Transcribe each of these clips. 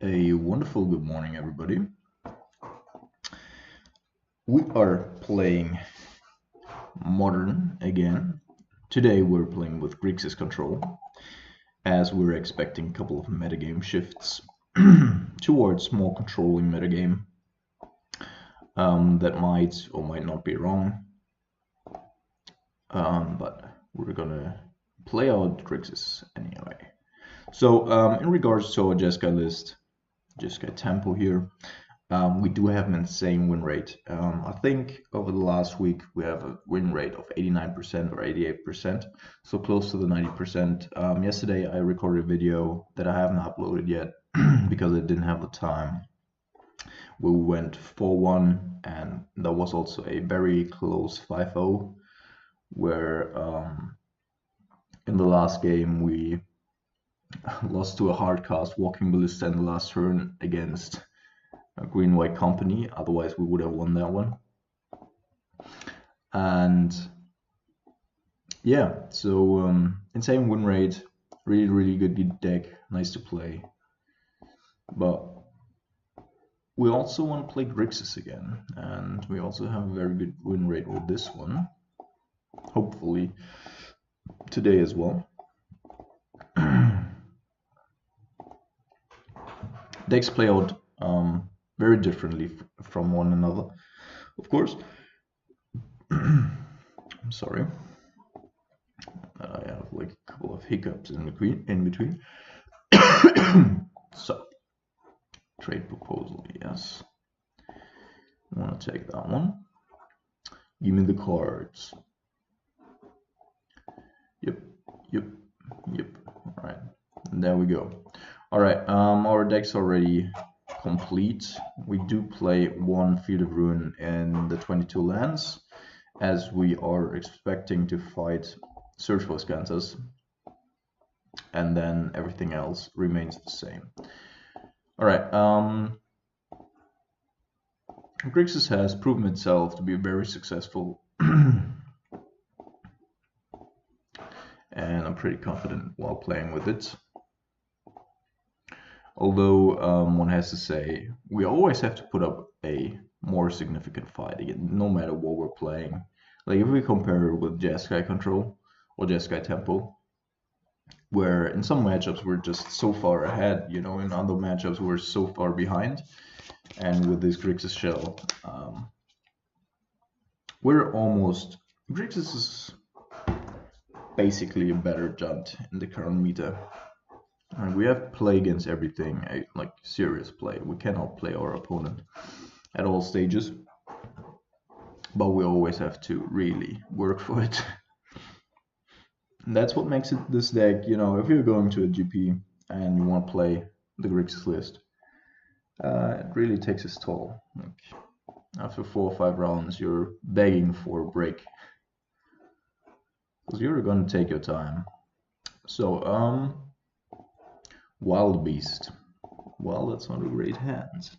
A wonderful good morning, everybody. We are playing Modern again. Today we're playing with Grixis control, as we're expecting a couple of metagame shifts towards more controlling metagame that might or might not be wrong. But we're gonna play out Grixis anyway. So in regards to our Jeskai list, Jeskai tempo here. We do have an insane win rate. I think over the last week we have a win rate of 89% or 88%, so close to the 90%. Yesterday I recorded a video that I haven't uploaded yet because I didn't have the time. We went 4-1, and that was also a very close 5-0, where in the last game we lost to a hard cast Walking Ballista in the last turn against a green-white company. Otherwise we would have won that one. And yeah, so insane win rate, really good deck, nice to play. But we also want to play Grixis again, and we also have a very good win rate with this one, hopefully today as well. Decks play out very differently from one another, of course. I'm sorry. I have like a couple of hiccups in between. So, trade proposal, yes. I want to take that one. Give me the cards. Yep. All right, and there we go. All right, our deck's already complete. We do play one Field of Ruin in the 22 lands, as we are expecting to fight Search for Scantas, and then everything else remains the same. All right, Grixis has proven itself to be very successful, and I'm pretty confident while playing with it. Although one has to say, we always have to put up a more significant fight again, no matter what we're playing. Like if we compare it with Jeskai control or Jeskai tempo, where in some matchups we're just so far ahead, you know, in other matchups we're so far behind. And with this Grixis shell, we're almost... Grixis is basically a better Junt in the current meta. And we have to play against everything, like serious play. We cannot play our opponent at all stages, but we always have to really work for it. And that's what makes it this deck, you know, if you're going to a GP and you want to play the Grixis list, it really takes its toll. Like, after 4 or 5 rounds, you're begging for a break, because you're going to take your time. So, Wild Beast. Well, that's not a great hand.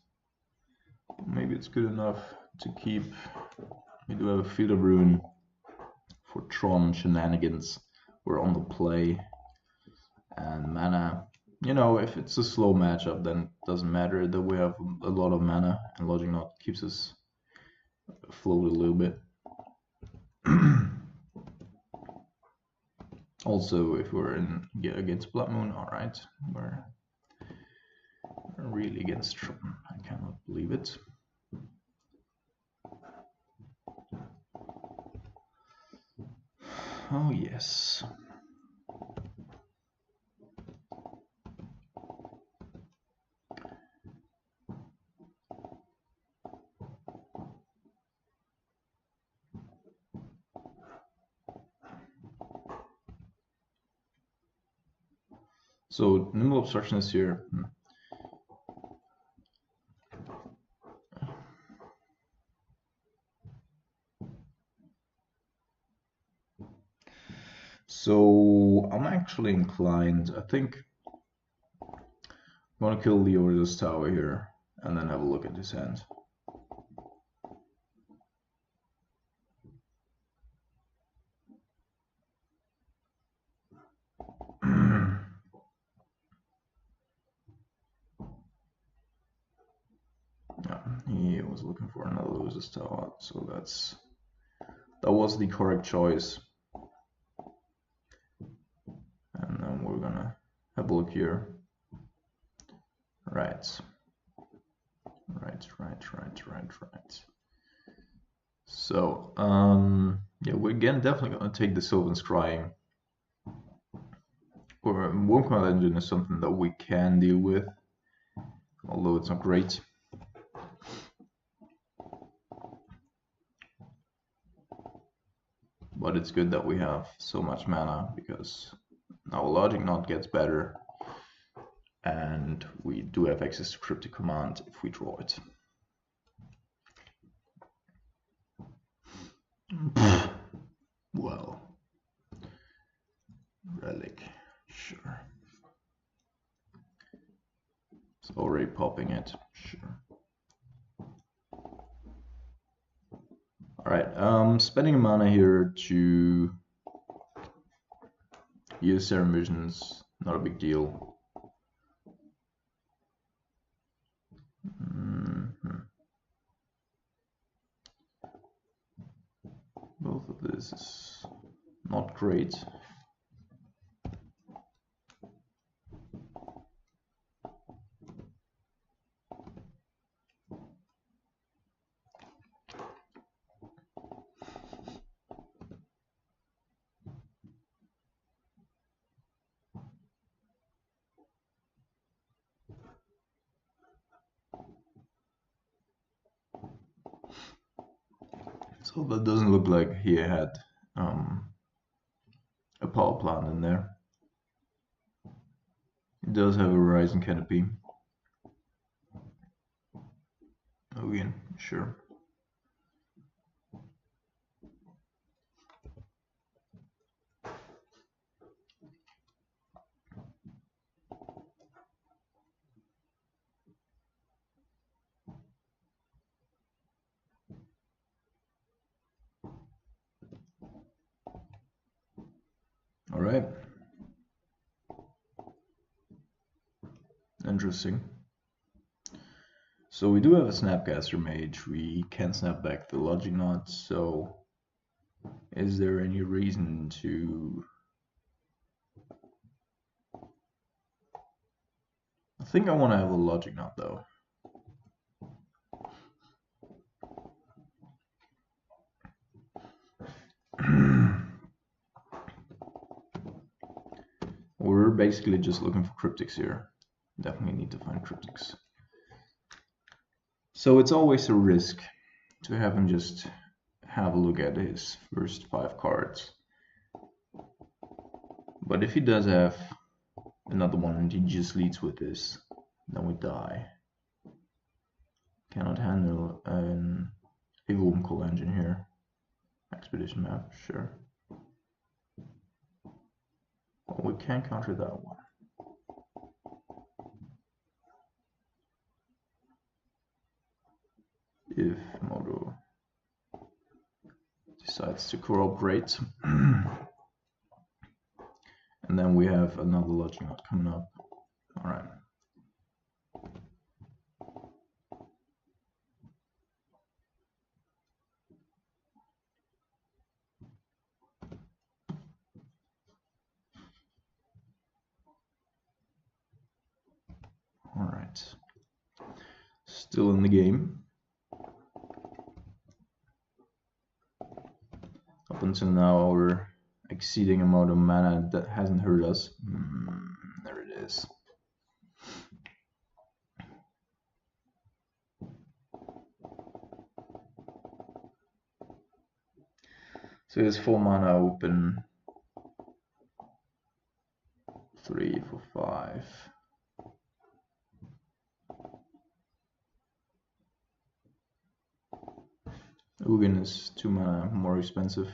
Maybe it's good enough to keep. We do have a Field of Ruin for Tron shenanigans. We're on the play. And mana. You know, if it's a slow matchup, then it doesn't matter that we have a lot of mana, and Logic Knot keeps us afloat a little bit. Also, if we're against Blood Moon, alright, we're really against Tron. I cannot believe it. Oh yes. So Nimble Obstruction is here. So I'm actually inclined, I think I'm gonna kill Leoda's Tower here and then have a look at his hand. was looking for another Lucis Tower, so that was the correct choice. And then we're gonna have a look here. Right. So, yeah, we're again definitely gonna take the Sylvan Scrying. Or Womb Command Engine is something that we can deal with, although it's not great. But it's good that we have so much mana, because our Logic Knot gets better, and we do have access to Cryptic Command if we draw it. Well, Relic, sure. It's already popping it, sure. Alright, spending mana here to use Serum Visions, not a big deal. Both of this is not great. So that doesn't look like he had a power plant in there. It does have a Horizon Canopy. Again, sure. All right. Interesting. So we do have a Snapcaster Mage. We can snap back the Logic Knot. So is there any reason to... I think I want to have a Logic Knot though. We're basically just looking for cryptics here. Definitely need to find cryptics. So it's always a risk to have him just have a look at his first 5 cards. But if he does have another one and he just leads with this, then we die. Cannot handle an Womb Command Engine here. Expedition map, sure. Well, we can counter that one. If Modo decides to cooperate. And then we have another Logic Knot coming up. Alright. Alright. Still in the game. Up until now, we're exceeding amount of mana that hasn't hurt us. There it is. So he has 4 mana open. 3 for 5. Ugin is 2 mana more expensive.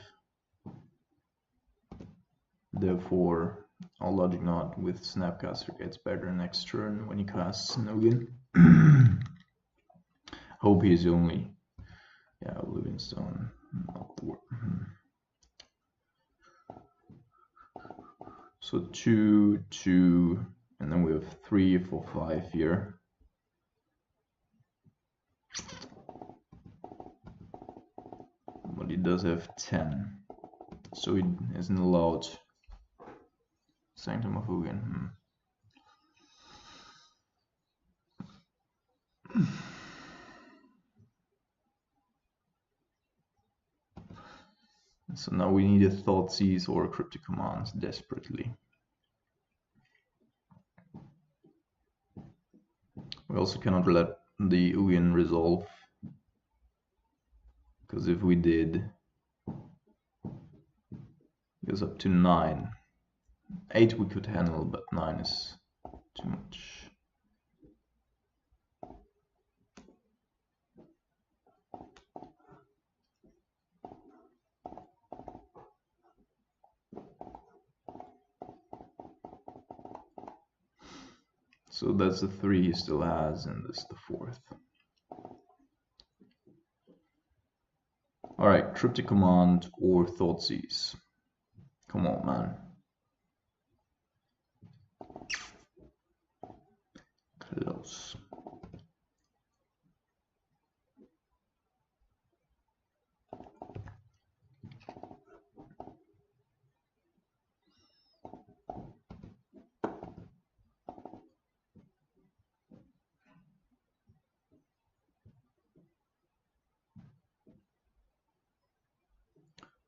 Therefore, our Logic Knot with Snapcaster gets better next turn when he casts an Ugin. Hope he's only, yeah, Living Stone, not the word. So 2, 2, and then we have 3 for 5 here. he does have 10, so he isn't allowed Sanctum of Ugin. So now we need a Thoughtseize or a Cryptic Command desperately. We also cannot let the Ugin resolve, because if we did, it goes up to 9. 8 we could handle, but 9 is too much. So that's the 3 he still has, and this is the 4th. Alright, Cryptic Command or Thoughtseize. Come on, man. Close.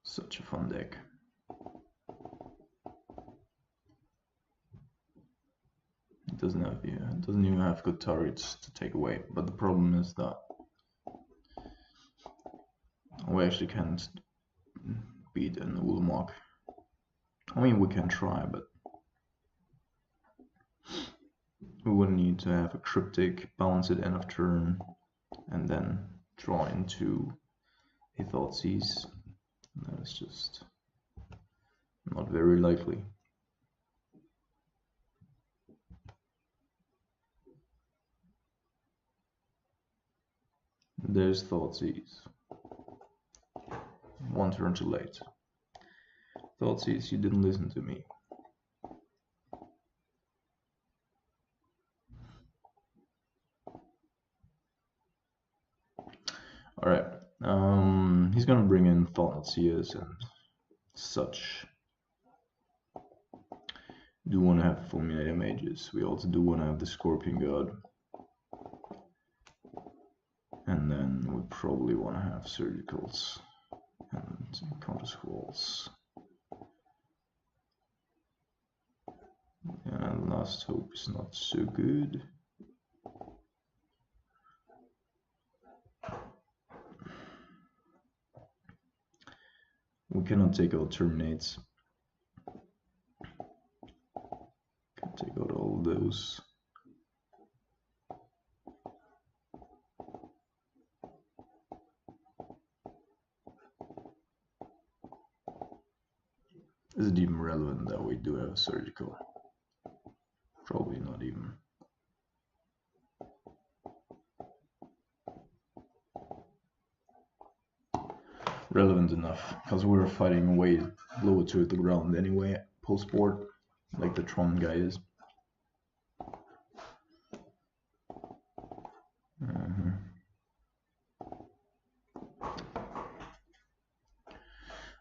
Such a fun deck. It doesn't even have good targets to take away. But the problem is that we actually can't beat an Ulamog. I mean, we can try, but we would need to have a Cryptic, bounce it end of turn, and then draw into a Thoughtseize. That is just not very likely. There's Thoughtseize. One turn too late. Thoughtseize, you didn't listen to me. Alright, he's gonna bring in Thoughtseers and such. Do want to have Fulminator Mages. We also do want to have the Scorpion God. And then we probably want to have Surgicals and Counter Squalls. And Last Hope is not so good. We cannot take out Terminates. Can take out all those. Is it even relevant that we do have a Surgical? Probably not even. Relevant enough, because we're fighting way lower to the ground anyway, post-board, like the Tron guy is.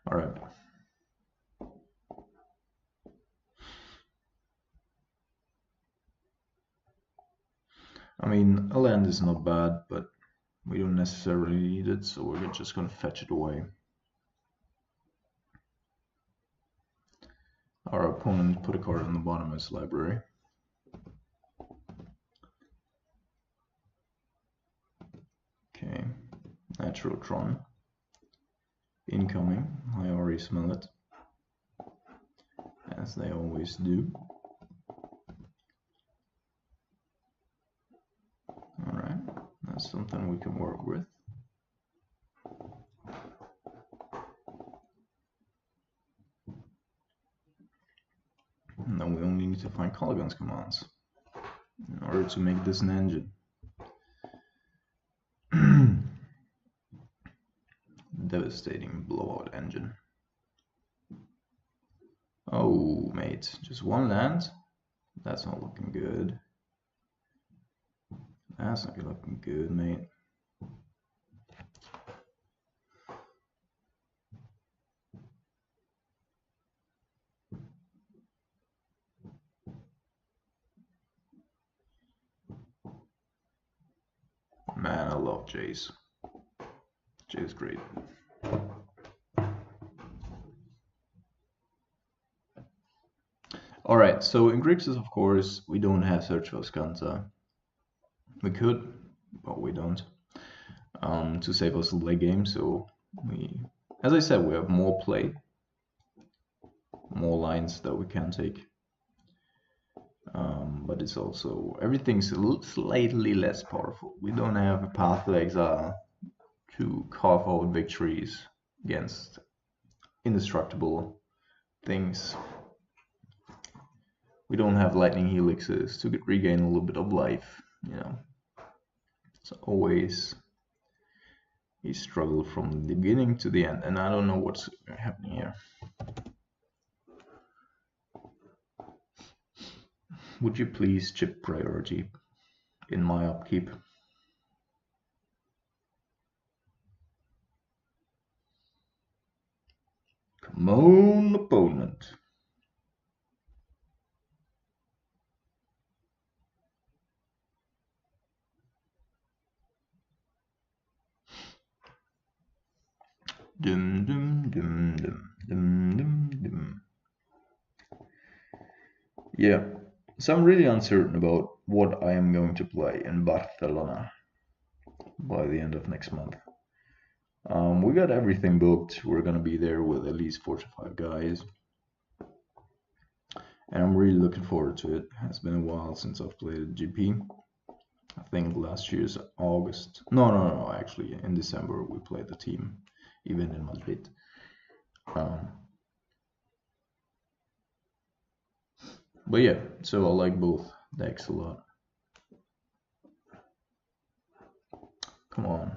Alright. I mean, a land is not bad, but we don't necessarily need it, so we're just gonna fetch it away. Our opponent put a card on the bottom of his library. Okay, Natural Tron. Incoming, I already smell it. As they always do. Alright, that's something we can work with. And then we only need to find Colligan's commands in order to make this an engine. Devastating blowout engine. Oh, mate, just one land? That's not looking good. That's not looking good, mate. Man, I love Jace. Jace is great. Alright, so in Grixis, of course, we don't have Search for Skanta. We could, but we don't. To save us the late game, so we, as I said, we have more play, more lines that we can take. But it's also, everything's slightly less powerful. We don't have a Path to Exile to carve out victories against indestructible things. We don't have lightning helixes to regain a little bit of life, you know. It's always a struggle from the beginning to the end, and I don't know what's happening here. Would you please chip priority in my upkeep? Come on, opponent. Dum dum dum dum dum dum dum. Yeah, so I'm really uncertain about what I am going to play in Barcelona by the end of next month. We got everything booked. We're gonna be there with at least 4 to 5 guys, and I'm really looking forward to it. It's been a while since I've played a GP. I think last year's August. No, actually in December we played the team event in Madrid. But yeah, so I like both decks a lot. Come on.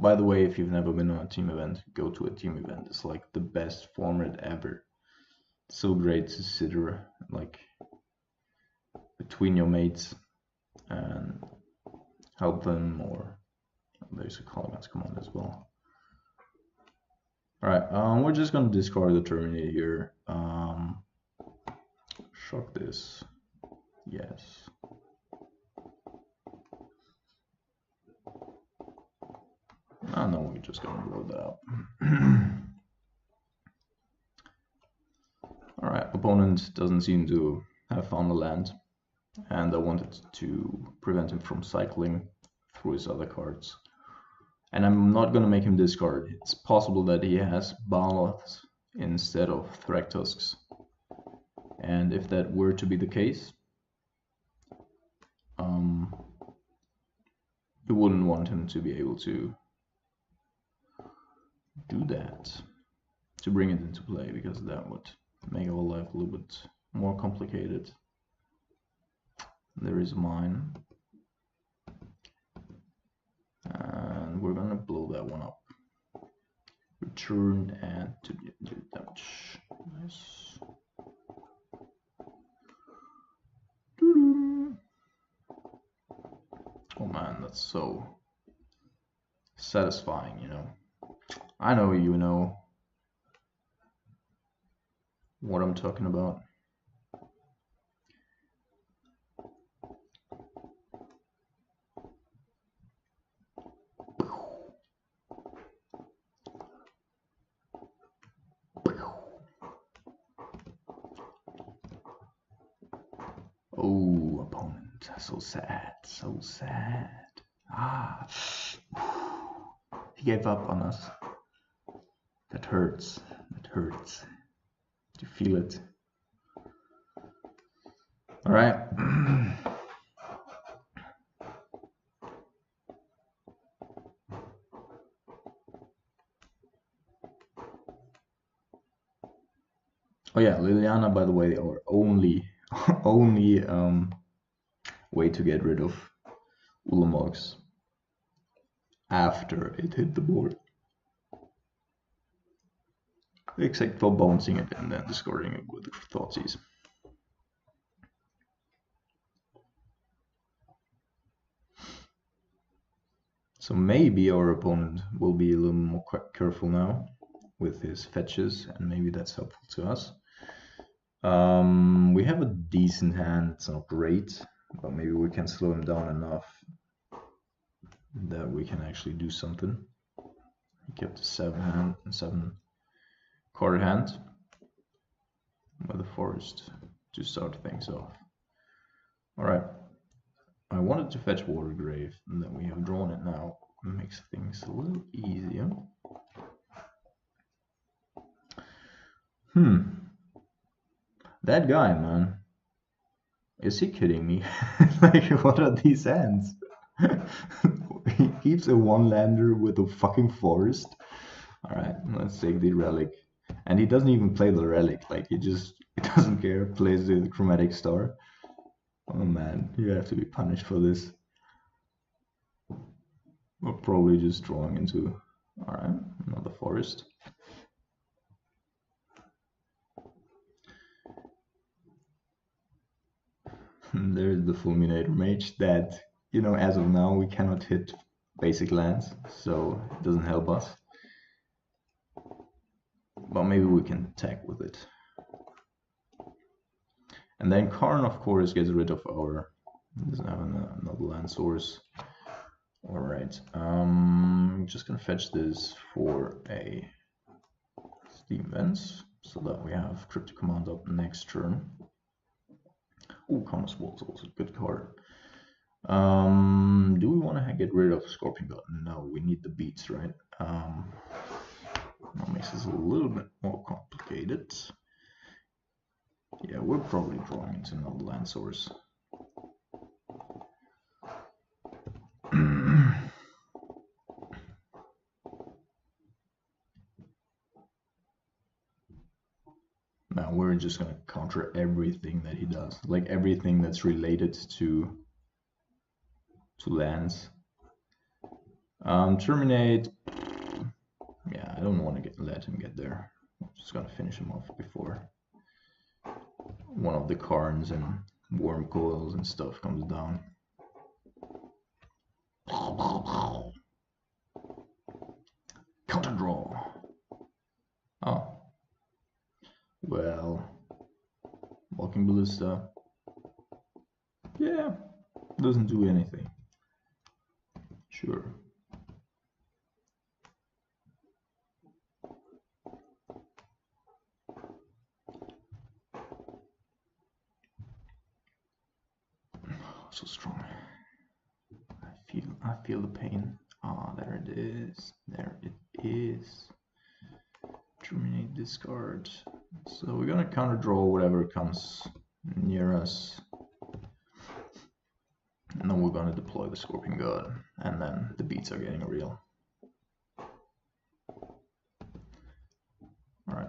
By the way, if you've never been on a team event, go to a team event. It's like the best format ever. So great to sit like between your mates and help them, or there's a Colligan's command as well. Alright, we're just gonna discard the Terminator here. Shock this. Yes. Oh no, we're just gonna blow that up. Alright, opponent doesn't seem to have found the land, and I wanted to prevent him from cycling through his other cards. And I'm not gonna make him discard. It's possible that he has Baloths instead of Thragtusks. And if that were to be the case, you wouldn't want him to be able to do that, to bring it into play, because that would make our life a little bit more complicated. There is mine. And we're gonna blow that one up. Return and to do damage. Nice. Oh man, that's so satisfying, you know. I know you know what I'm talking about. Oh, opponent, so sad, so sad. Ah, he gave up on us. That hurts, that hurts. Do you feel it? All right. Oh yeah, Liliana, by the way, our only way to get rid of Ulamog's after it hit the board. Except for bouncing it and then discarding it with Thoughtseize. So maybe our opponent will be a little more careful now with his fetches, and maybe that's helpful to us. We have a decent hand, it's not great, but maybe we can slow him down enough that we can actually do something. He kept a 7 card hand with a forest to start things off. Alright, I wanted to fetch Watergrave, and then we have drawn it now. It makes things a little easier. That guy, man. Is he kidding me? Like, what are these hands? He keeps a one-lander with a fucking forest. Alright, let's take the relic. And he doesn't even play the relic, like he doesn't care, plays the chromatic star. Oh man, you have to be punished for this. We're probably just drawing into, alright, another forest. There's the Fulminator Mage that, you know, as of now we cannot hit basic lands, so it doesn't help us. But maybe we can attack with it. And then Karn, of course, gets rid of our, doesn't have another land source. Alright, I'm just gonna fetch this for a Steam Vents, so that we have Cryptic Command up next turn. Oh, Commerce Wall's also a good card. Do we want to get rid of Scorpion God? No, we need the beats, right? That makes this a little bit more complicated. Yeah, we're probably drawing into another land source. Now we're just gonna counter everything that he does, like everything that's related to lands. Terminate. Yeah, I don't want to let him get there. I'm just gonna finish him off before one of the Karns and Worm Coils and stuff comes down. Counter draw. Oh. Well. Walking Ballista. Yeah. Doesn't do anything. Sure. So strong. I feel the pain. Ah, there it is. There it is. Terminate discard. So we're gonna counter draw whatever comes near us. And then we're gonna deploy the Scorpion God. And then the beats are getting real. Alright.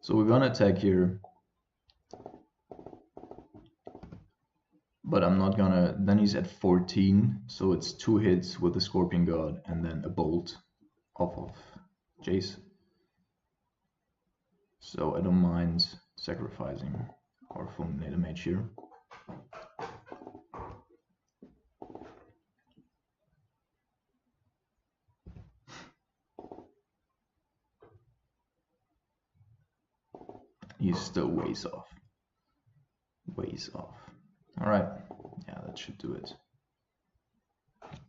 So we're gonna attack here, but I'm not gonna, then he's at 14, so it's 2 hits with the Scorpion God and then a bolt off of Jace. So I don't mind sacrificing our Fulminator Mage here. He's still ways off. Ways off. Alright, yeah, that should do it.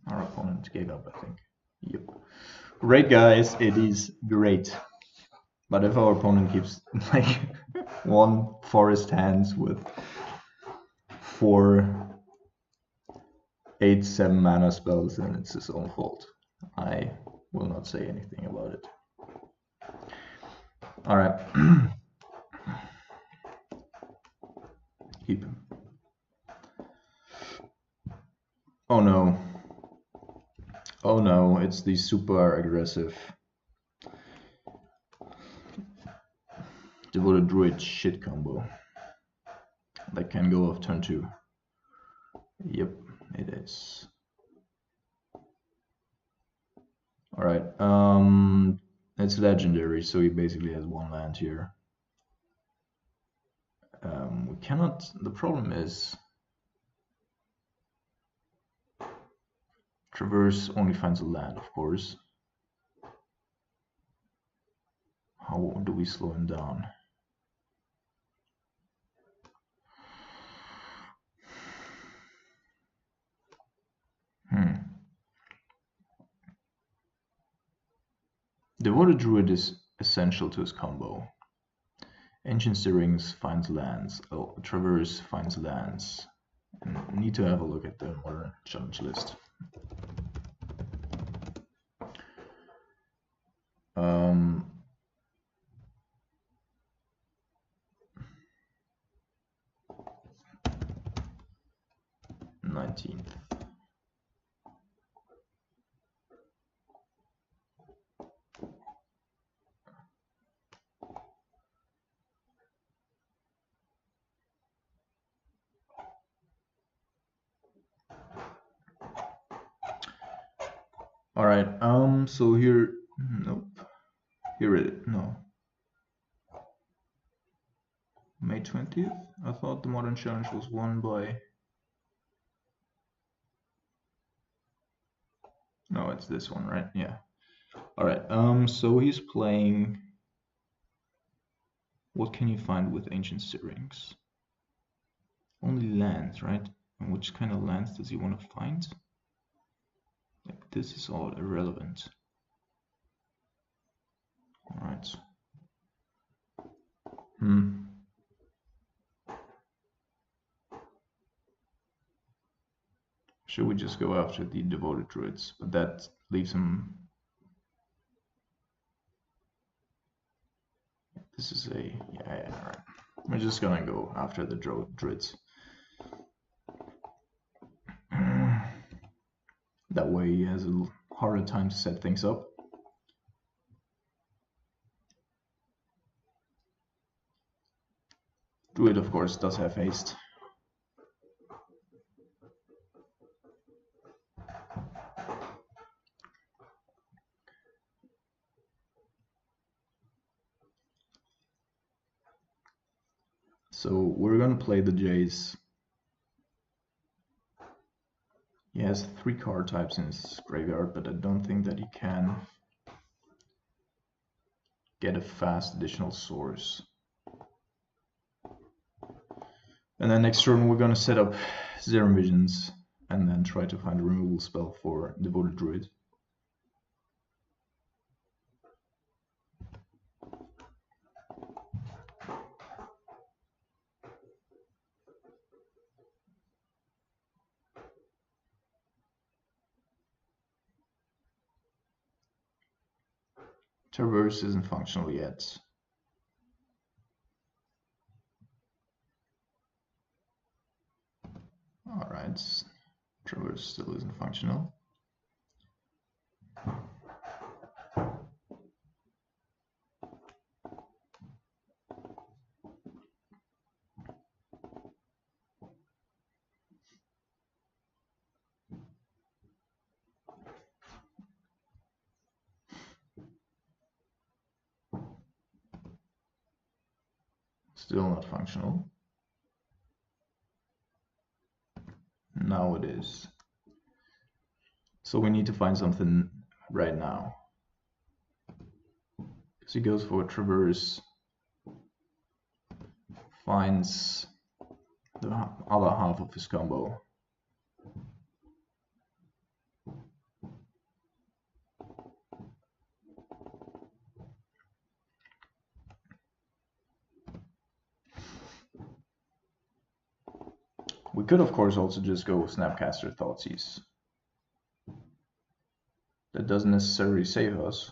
Our opponent gave up, I think. Yep. Great, guys, it is great. But if our opponent keeps like one forest hands with 4 8/7 mana spells, then it's his own fault. I will not say anything about it. Alright. Keep him. Oh no. Oh no, it's the super aggressive Devoted Druid shit combo that can go off turn 2. Yep, it is. Alright, it's legendary, so he basically has 1 land here. We cannot, the problem is Traverse only finds a land, of course. How do we slow him down? Devoted Druid is essential to his combo. Ancient Stirrings finds lands. Oh, Traverse finds lands. And need to have a look at the modern challenge list. 19th. All right. So here, nope. Here it is. No. May 20th. I thought the modern challenge was won by. No, it's this one, right? Yeah. All right. So he's playing. What can you find with Ancient Stirrings? Only lands, right? And which kind of lands does he want to find? Like, this is all irrelevant. All right. Should we just go after the Devoted Druids? But that leaves him. This is a yeah. All right. We're just gonna go after the Druids. That way he has a harder time to set things up. Druid, of course, does have haste. So we're gonna play the Jays. He has 3 card types in his graveyard, but I don't think that he can get a fast additional source. And then next turn we're gonna set up Zero Visions and then try to find a removal spell for Devoted Druid. Traverse isn't functional yet. Alright, Traverse still isn't functional. Still not functional. Now it is. So we need to find something right now. Because he goes for a Traverse, finds the other half of his combo. We could, of course, also just go Snapcaster Thoughtseize. That doesn't necessarily save us,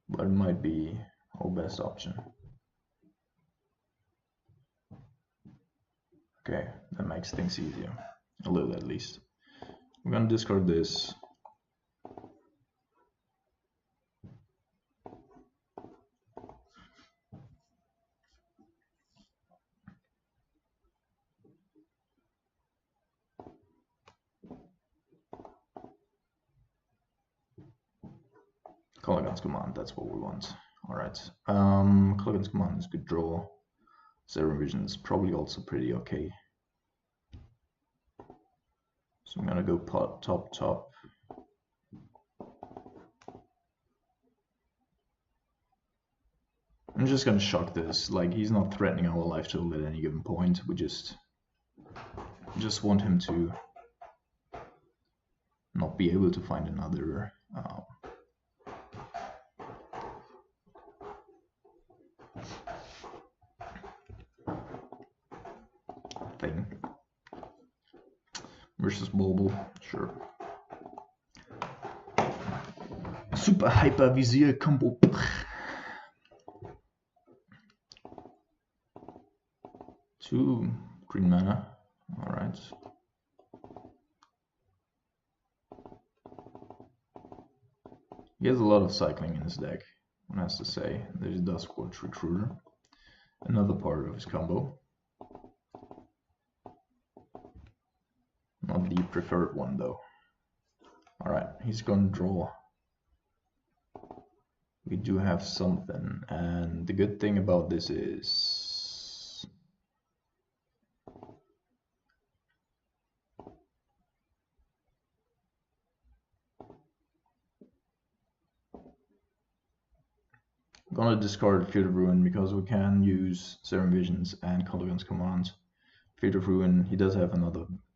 but it might be our best option. Okay, that makes things easier, a little at least. We're gonna discard this. Colligan's Command, that's what we want. Alright, Colligan's Command is good draw. Zero Vision is probably also pretty okay. So I'm gonna go pot top top. I'm just gonna shock this. Like, he's not threatening our life total at any given point. We just want him to not be able to find another thing. Versus mobile, sure. Super Hyper Visier Combo. 2 green mana. Alright. He has a lot of cycling in his deck, one has to say. There's Duskwatch Recruiter, another part of his combo. Not the preferred one though. Alright, he's gonna draw. We do have something, and the good thing about this is I'm gonna discard Field of Ruin because we can use Serum Visions and Colligan's Command. Field of Ruin, he does have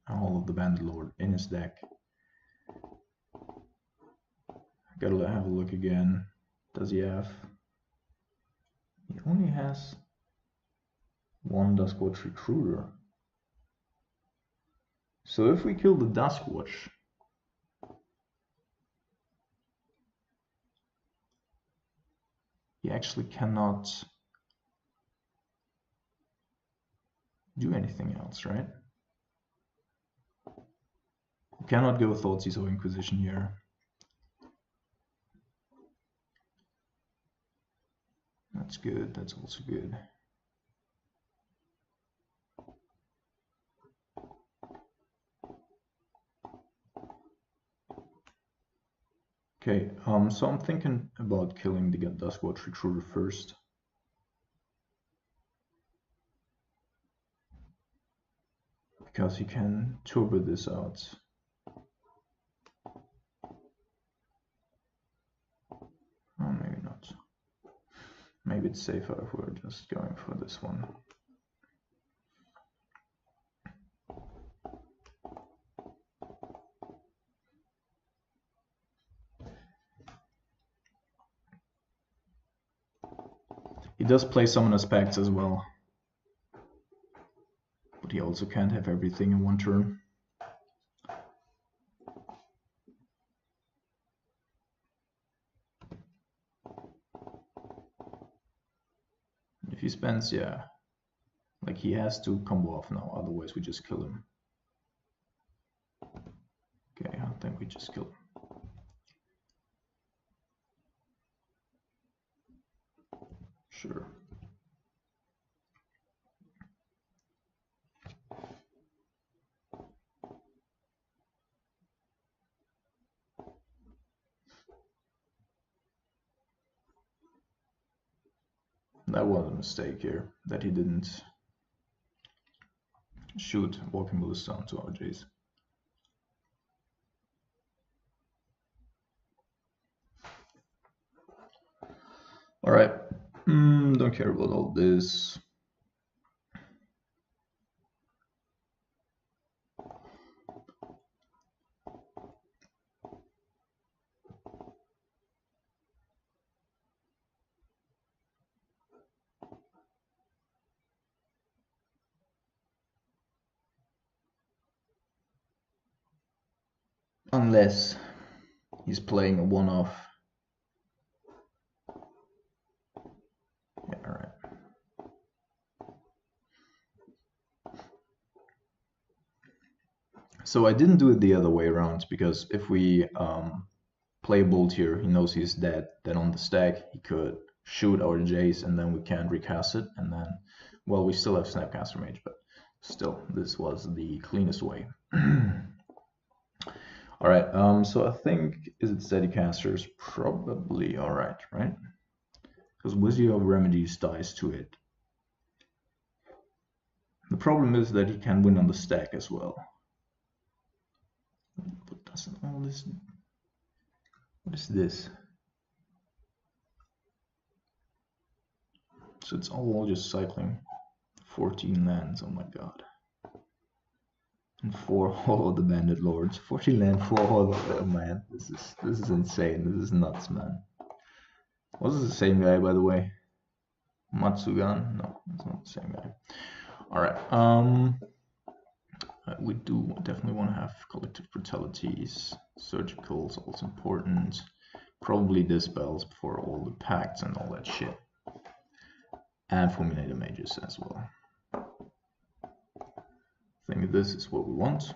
all of the Bandit Lord in his deck. Gotta have a look again. Does he have? He only has 1 Duskwatch Recruiter. So if we kill the Duskwatch, he actually cannot do anything else, right? We cannot go Thoughtseize or Inquisition here. That's good, that's also good. Okay, so I'm thinking about killing the Duskwatch Recruiter first. Because he can turbo this out. Oh, maybe not. Maybe it's safer if we're just going for this one. He does play Summoner's Pacts as well. But he also can't have everything in one turn. If he spends, yeah, like he has to combo off now, otherwise we just kill him. Okay, I think we just kill him. Sure. That was a mistake here, that he didn't shoot Walking Ballista onto our Jace. Alright, don't care about all this. Unless he's playing a one-off. Yeah, alright. So I didn't do it the other way around, because if we play a bolt here, he knows he's dead. Then on the stack, he could shoot our Jace, and then we can't recast it. And then, well, we still have Snapcaster Mage, but still, this was the cleanest way. Alright, so I think, is it Steadycasters? Probably alright, right? Because Wizard of Remedies dies to it. The problem is that he can win on the stack as well. But doesn't all this... What is this? So it's all just cycling. 14 lands, oh my god. And 4 all of the Bandit Lords. 14 land, 4 all of them. Oh man, this is insane. This is nuts, man. Was this the same guy, by the way? Matsugan? No, it's not the same guy. Alright, we do definitely want to have collective brutalities. Surgical is also important. Probably dispels for all the pacts and all that shit. And Fulminator Mages as well. I think this is what we want.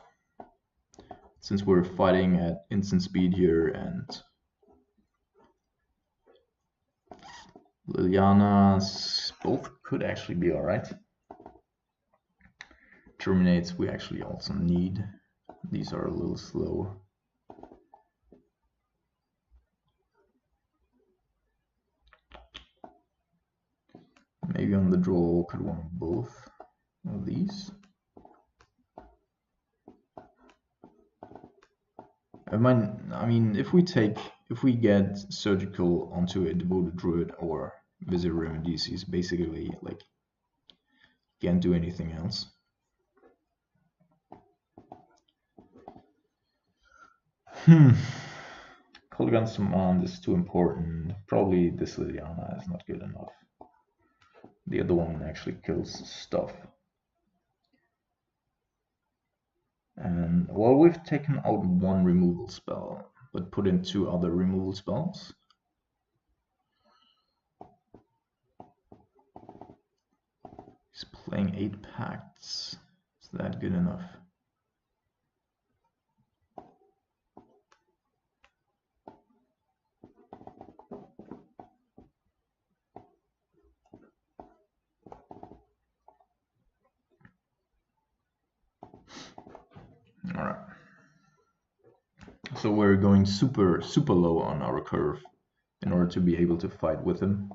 Since we're fighting at instant speed here, and Liliana's both could actually be alright. Terminates we actually also need. These are a little slow. Maybe on the draw could want both of these. I mean, if we get surgical onto a devoted druid or visit remedies, he's basically like can't do anything else. Colgan's command is too important. Probably this Liliana is not good enough. The other one actually kills stuff. And well, we've taken out one removal spell, but put in 2 other removal spells. He's playing 8 pacts. Is that good enough? Alright. So we're going super low on our curve in order to be able to fight with him.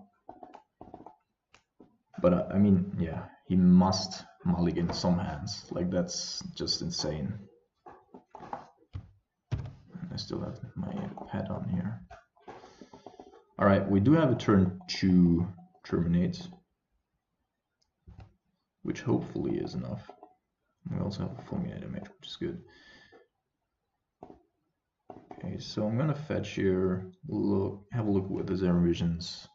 But I mean, yeah, he must mulligan some hands. Like, that's just insane. I still have my pad on here. Alright, we do have a turn to terminate, which hopefully is enough. We also have a Fulminator Mage, which is good. Okay, so I'm gonna fetch here, have a look with the Zero Visions.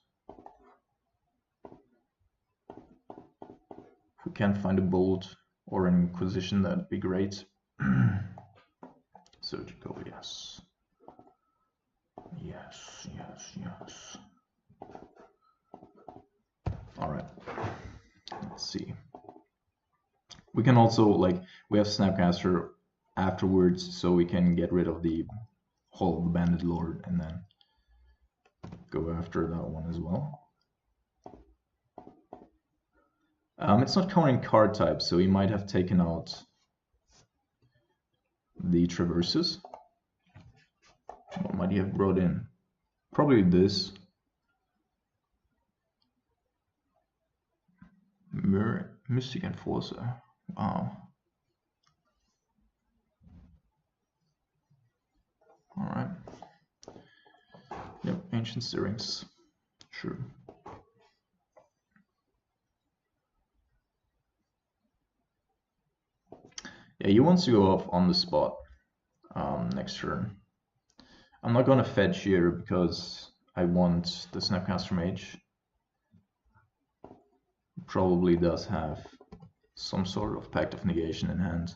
If we can't find a Bolt or an Inquisition, that'd be great. Surgical, yes. Yes, yes, yes. Alright, let's see. We can also, like, we have Snapcaster afterwards, so we can get rid of the whole of the Bandit Lord and then go after that one as well. It's not counting card types, so he might have taken out the Traverses. What might he have brought in? Probably this. Mystic Enforcer. Wow. Alright. Yep, Ancient Stirrings. Sure. Yeah, he wants to go off on the spot next turn. I'm not going to fetch here because I want the Snapcaster Mage. Probably does have some sort of Pact of Negation in hand.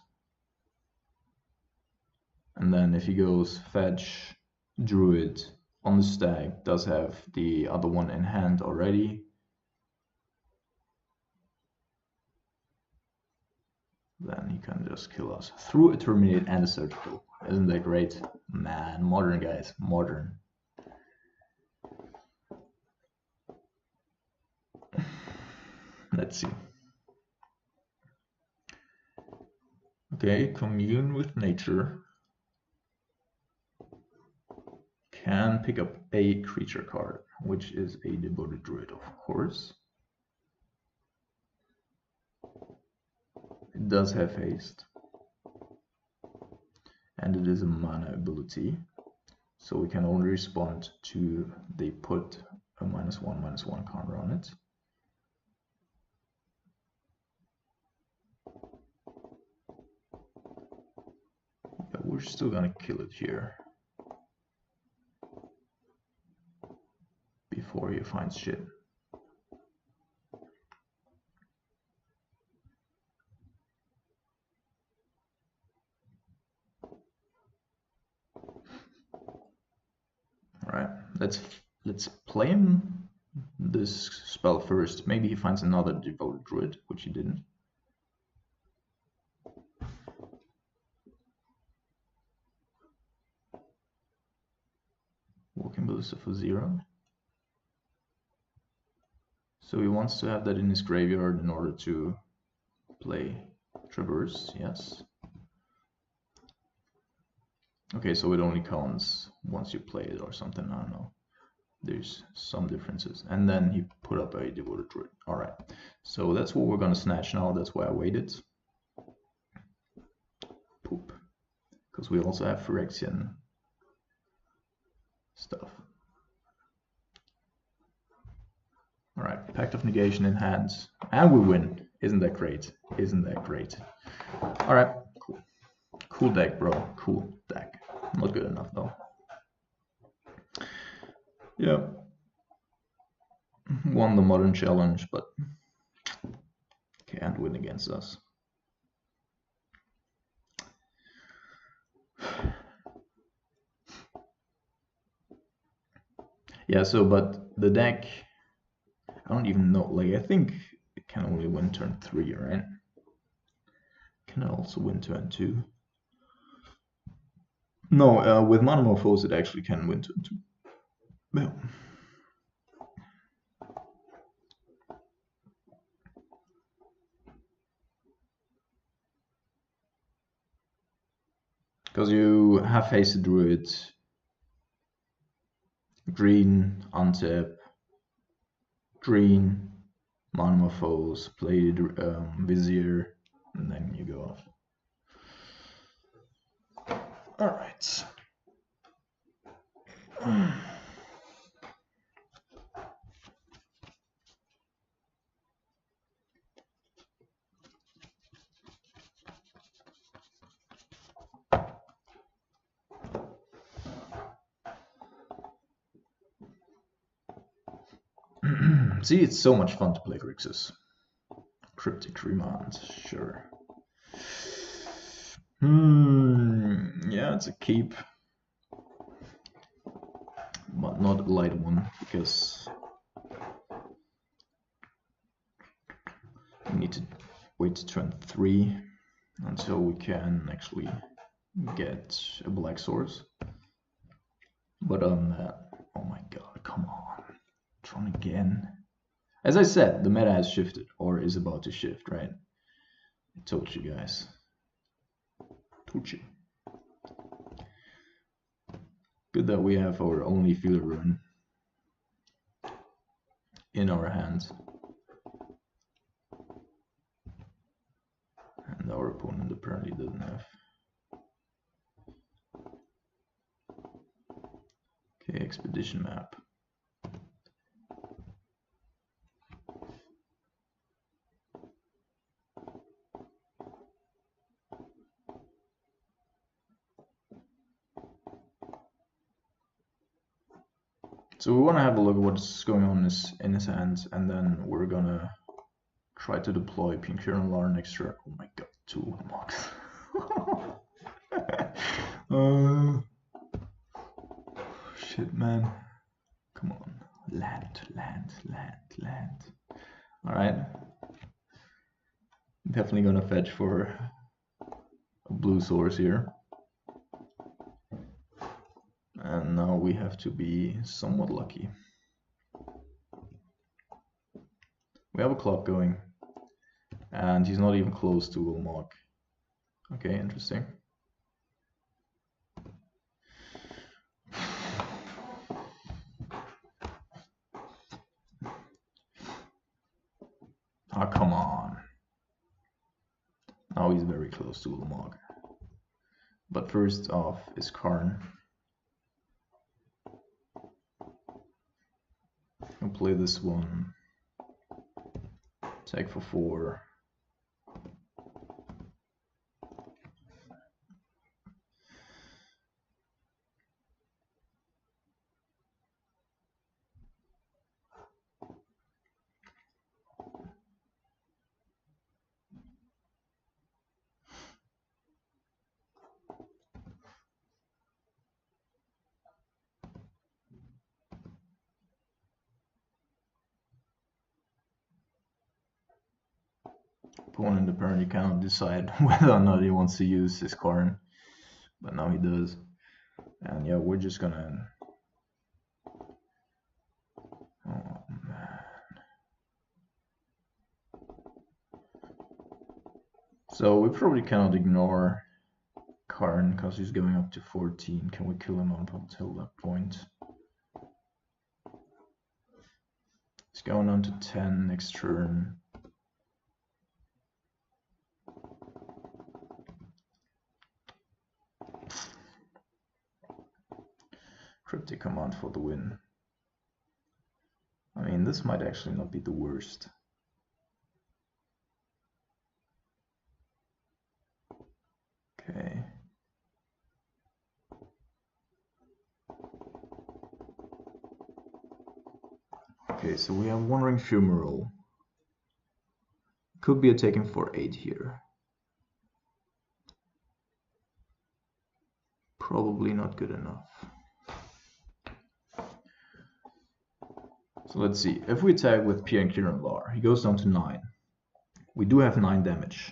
And then if he goes fetch Druid on the stack, does have the other one in hand already. Then he can just kill us through a Terminate and a Surgical. Isn't that great? Man, modern guys, modern. Let's see. Okay, Commune with Nature. Can pick up a creature card, which is a Devoted Druid, of course. It does have haste. and it is a mana ability, so we can only respond to they put a -1/-1 counter on it. Yeah, we're still gonna kill it here before he finds shit. Alright, let's play him this spell first. Maybe he finds another Devoted Druid, which he didn't. Walking Ballista for 0. So he wants to have that in his graveyard in order to play Traverse, yes. Okay, so it only counts once you play it or something, I don't know. There's some differences. And then he put up a Devoted Druid. Alright, so that's what we're gonna snatch now, that's why I waited. Poop. Because we also have Phyrexian stuff. Alright, Pact of Negation in hand. And we win. Isn't that great? Isn't that great? Alright, cool. Cool deck, bro. Cool deck. Not good enough, though. Yeah. Won the Modern Challenge, but can't win against us. Yeah, so, but the deck, I don't even know, like, I think it can only win turn 3, right? Can it also win turn 2? No, with Monomorphose it actually can win turn 2. Yeah. Because you have Hasted Druid, green, untap, green, Monomorphose, play Vizier, and then you go off. Alright. See, it's so much fun to play Grixis. Cryptic Remand, sure. Yeah, it's a keep. But not a light one, because we need to wait to turn 3 until we can actually get a black source. But on that, oh my god, come on. Tron again. As I said, the meta has shifted, or is about to shift, right? I told you guys. Told you. Good that we have our only Feeler Rune in our hands. And our opponent apparently doesn't have. Okay, expedition map. So we want to have a look at what's going on in his hands, and then we're gonna try to deploy Pinkern Lar next turn. Oh my god, 2 mocks. Shit, man. Come on. Land. Alright. Definitely gonna fetch for a blue source here. And now we have to be somewhat lucky. We have a clock going. And he's not even close to Ulmog. Okay, interesting. Oh, come on. Now he's very close to Ulmog. But first off is Karn. I'll play this one. Attack for 4. Opponent apparently cannot decide whether or not he wants to use his Karn, but now he does. And yeah, we're just gonna... Oh man. So we probably cannot ignore Karn because he's going up to 14. Can we kill him up until that point? He's going on to 10 next turn. Cryptic command for the win. I mean, this might actually not be the worst. Okay. Okay, so we have Wandering Fumarole. Could be attacking for 8 here. Probably not good enough. So let's see. If we attack with Pierre Kiran Lar, he goes down to 9. We do have 9 damage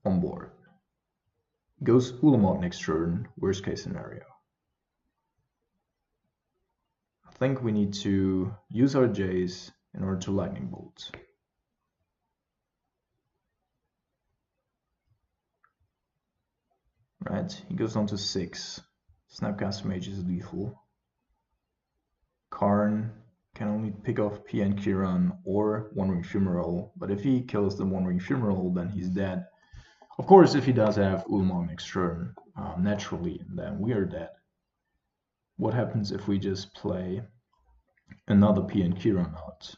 on board. Goes Ulamog next turn, worst case scenario. I think we need to use our Jays in order to Lightning Bolt. Right, he goes down to 6. Snapcaster Mage is lethal. Karn can only pick off PN Kiran or Wandering Fumarole, but if he kills the Wandering Fumarole, then he's dead. Of course, if he does have Ulamog next turn, naturally, then we are dead. What happens if we just play another PN Kiran out?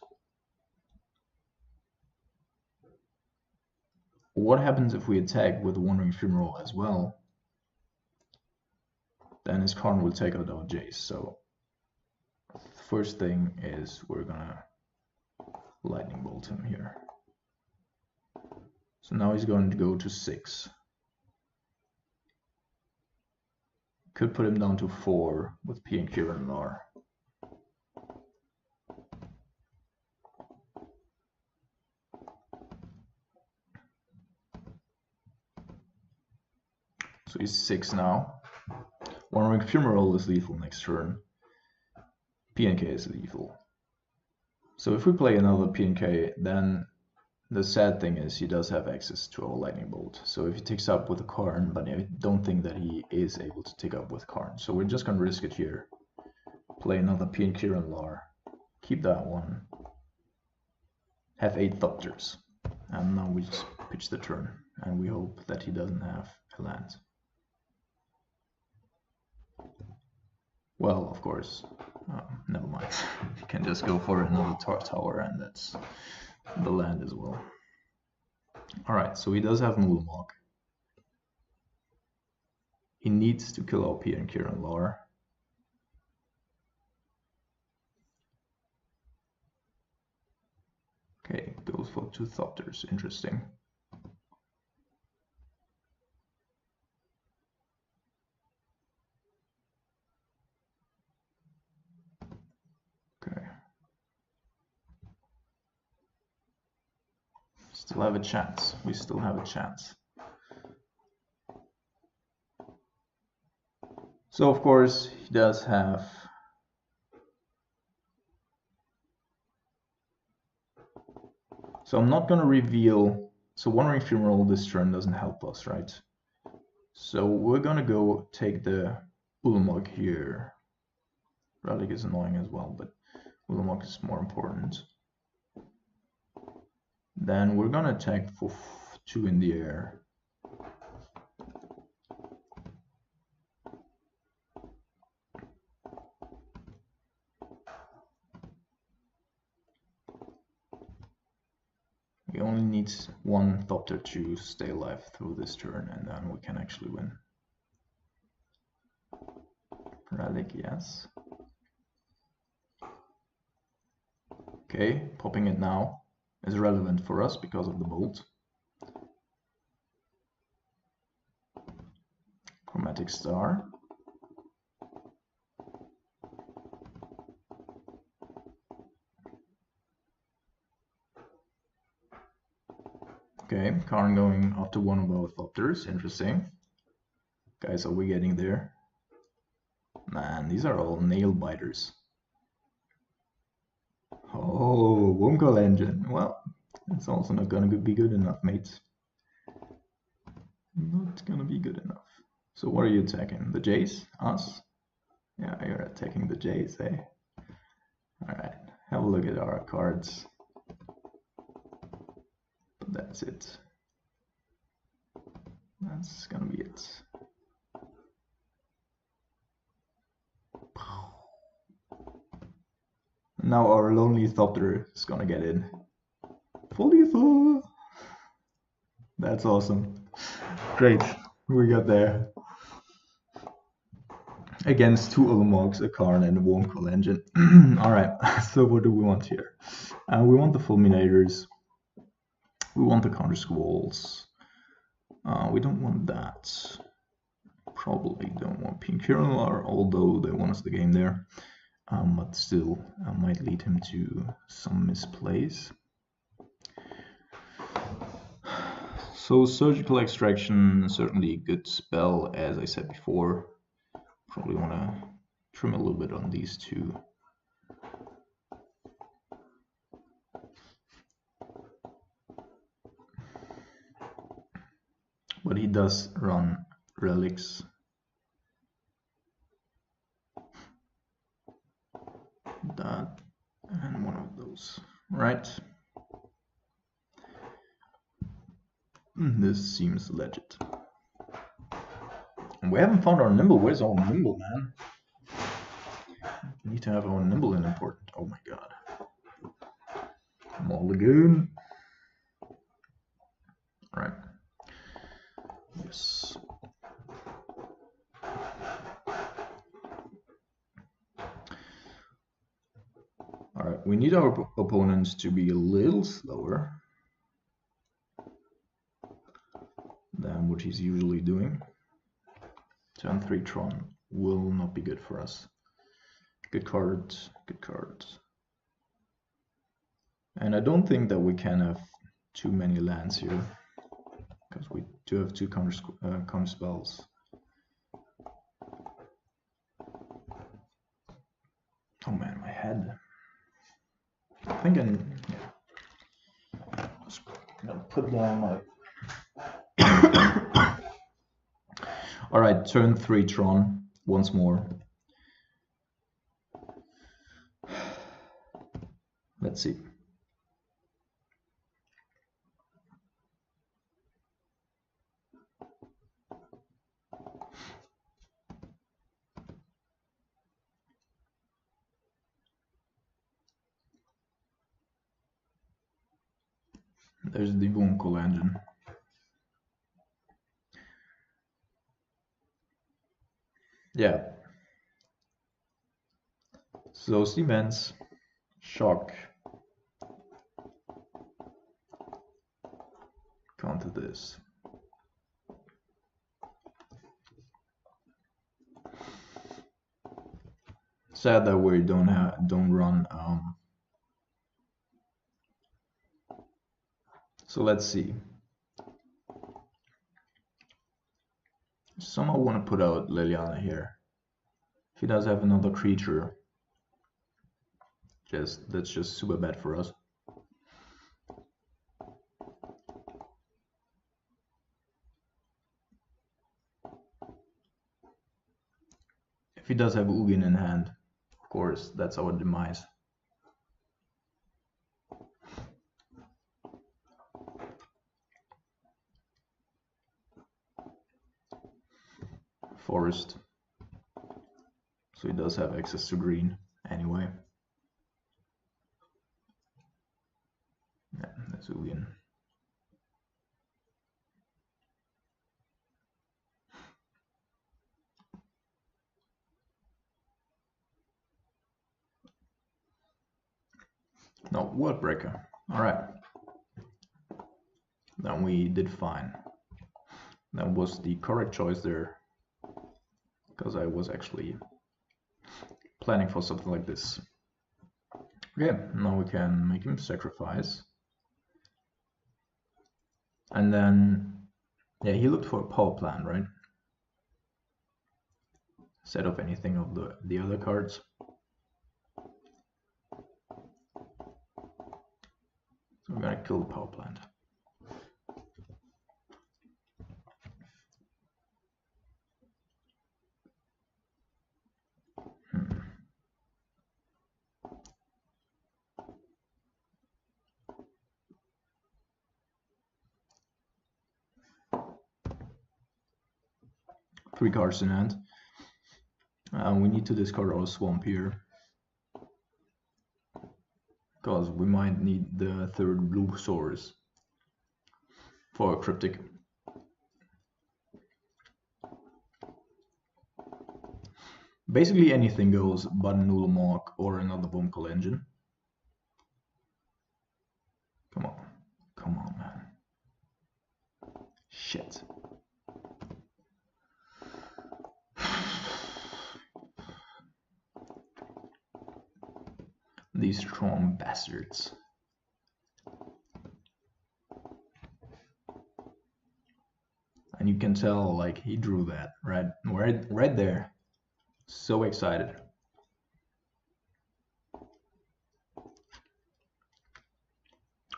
What happens if we attack with Wandering Fumarole as well? Then his Karn will take out our Jace. So the first thing is we're gonna Lightning Bolt him here. So now he's going to go to 6. Could put him down to 4 with P and Kiran Lar. So he's 6 now. Wandering Fumarole is lethal next turn. PNK is lethal. So if we play another PNK, then the sad thing is he does have access to our Lightning Bolt. So if he takes up with a Karn, but I don't think that he is able to take up with Karn. So we're just going to risk it here. Play another PN Kiran Lar. Keep that one. Have 8 Thopters. And now we just pitch the turn. And we hope that he doesn't have a land. Well, of course, never mind. You can just go for another tower, and that's the land as well. Alright, so he does have Ulamog. He needs to kill OP and Kiran Lar. Okay, goes for 2 Thopters. Interesting. Okay. Still have a chance. We still have a chance. So of course he does have so I'm not going to reveal. So Wandering Fumarole this turn doesn't help us, right? So we're going to go take the Ulamog here. Relic is annoying as well, but Ulamog is more important. Then we're going to attack for 2 in the air. only need one Thopter to stay alive through this turn, and then we can actually win. Relic, yes. Okay, popping it now is relevant for us because of the bolt. Chromatic Star. Okay, Karn going after one of our Thopters, interesting. Guys, are we getting there? Man, these are all nail biters. Oh, Womcall Engine. Well, it's also not gonna be good enough, mates. Not gonna be good enough. So what are you attacking? The Jays? Us? Yeah, you're attacking the Jays, eh? Alright, have a look at our cards. But that's it. That's gonna be it. Now our lonely Thopter is gonna get in. Full lethal! That's awesome. Great, we got there. Against two Ullamogs, a Karn, and a Womcall Engine. Alright, so what do we want here? We want the Fulminators. We want the Counter Squalls. We don't want that. Probably don't want Pink Hurler, although they won us the game there. But still, might lead him to some misplays. So Surgical Extraction, certainly a good spell, as I said before. Probably want to trim a little bit on these two. But he does run relics. That and one of those, right? This seems legit. And we haven't found our Nimble. Where's our Nimble, man? We need to have our Nimble in important. Oh my god. Maw Lagoon. Right. Yes. Alright, we need our opponents to be a little slower than what he's usually doing. Turn 3 Tron will not be good for us. Good cards, good cards. And I don't think that we can have too many lands here, because we do have two counter spells. Oh man, my head. I think I'm just gonna put down my... Alright, turn 3 Tron, once more. Let's see. There's the Womcall Engine. Yeah. So Stevens, shock. Counter this. Sad that we don't run. So let's see. Somehow want to put out Liliana here. If he does have another creature, that's just super bad for us. If he does have Ugin in hand, of course, that's our demise. Forest. So he does have access to green anyway. Yeah, that's Ugin. No, Word Breaker. Alright. Then we did fine. That was the correct choice there, because I was actually planning for something like this. Okay, now we can make him sacrifice. And then, yeah, he looked for a power plant, right? Instead of anything of the other cards. So we're gonna kill the power plant. 3 cards in hand. We need to discard our swamp here, because we might need the 3rd blue source for a cryptic. Basically anything goes but an Ulamog or another Vomkal engine. Come on, man. Shit. These strong bastards. And you can tell, like, he drew that right there. So excited.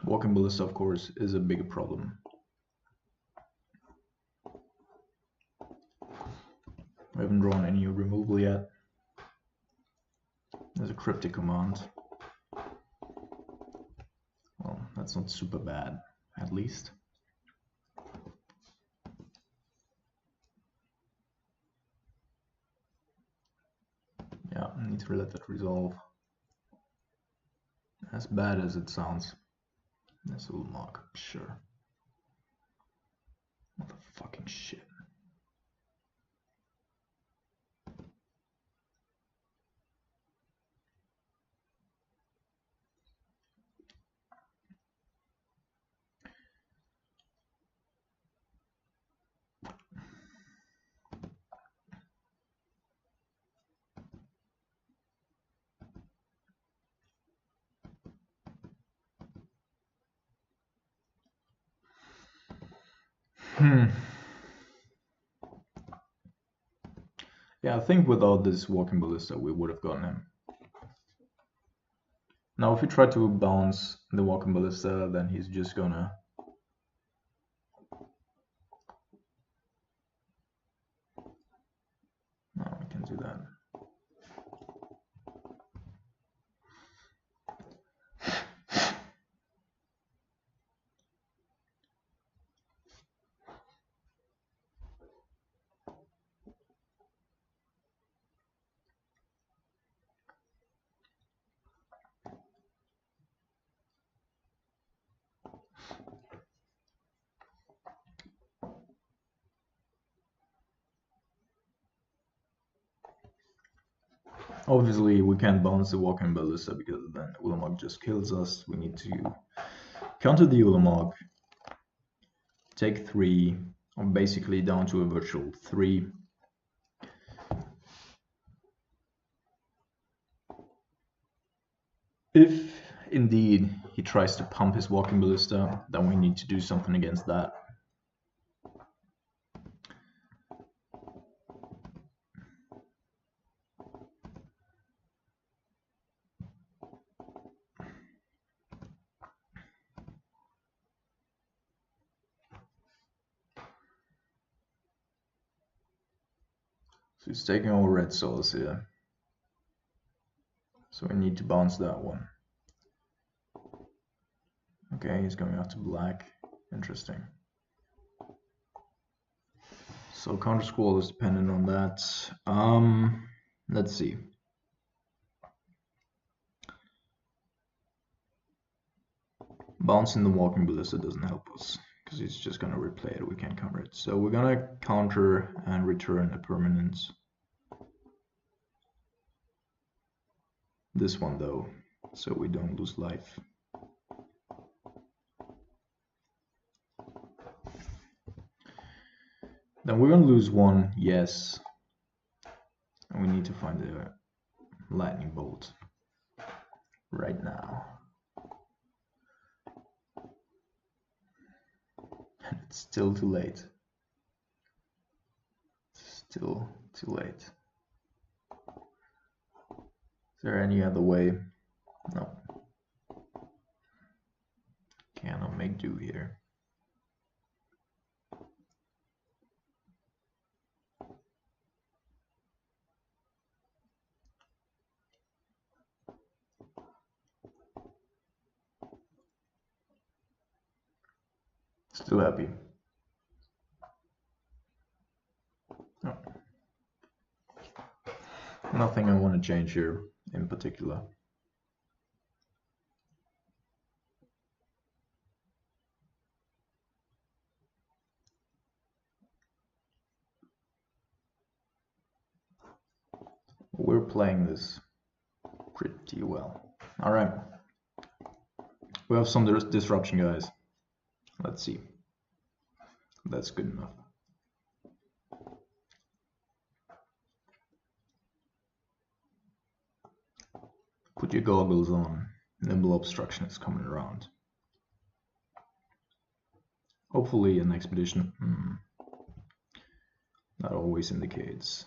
Walking Ballista, of course, is a bigger problem. We haven't drawn any removal yet. There's a cryptic command. Well, that's not super bad, at least. Yeah, I need to let that resolve. As bad as it sounds. That's a little mock, sure. Motherfucking shit. Yeah, I think without this Walking Ballista, we would have gotten him. Now, if we try to bounce the Walking Ballista, then he's just gonna... No, we can do that. Obviously, we can't bounce the Walking Ballista because then Ulamog just kills us. We need to counter the Ulamog, take 3, or basically down to a virtual 3. If indeed he tries to pump his Walking Ballista, then we need to do something against that. So he's taking our red souls here. So we need to bounce that one. Okay, he's going after black. Interesting. So counter squall is dependent on that. Let's see. Bouncing the Walking Ballista doesn't help us because he's just gonna replay it. We can't counter it. So we're gonna counter and return a permanence. This one though. so we don't lose life. Then we're gonna lose one, yes. And we need to find the lightning bolt right now. And it's still too late. Still too late. Is there any other way? No. Cannot make do here. Still happy. No. Nothing I want to change here in particular. We're playing this pretty well. All right. We have some disruption, guys. Let's see. That's good enough. Put your goggles on. Nimble obstruction is coming around. Hopefully an expedition. That always indicates.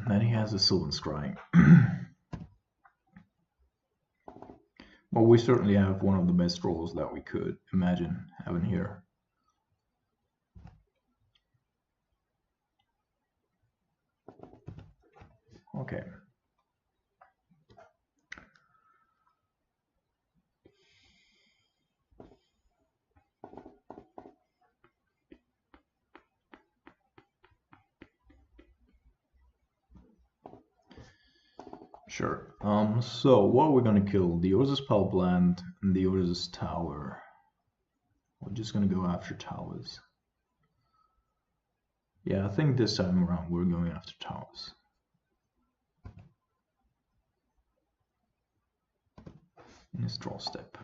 Then he has a Sylvan Scrying. Well, we certainly have one of the best rolls that we could imagine having here. Okay. Sure. So what are we gonna kill? The Urza's Power Plant and the Urza's Tower. We're just gonna go after towers. Yeah, I think this time around we're going after towers. In his draw step.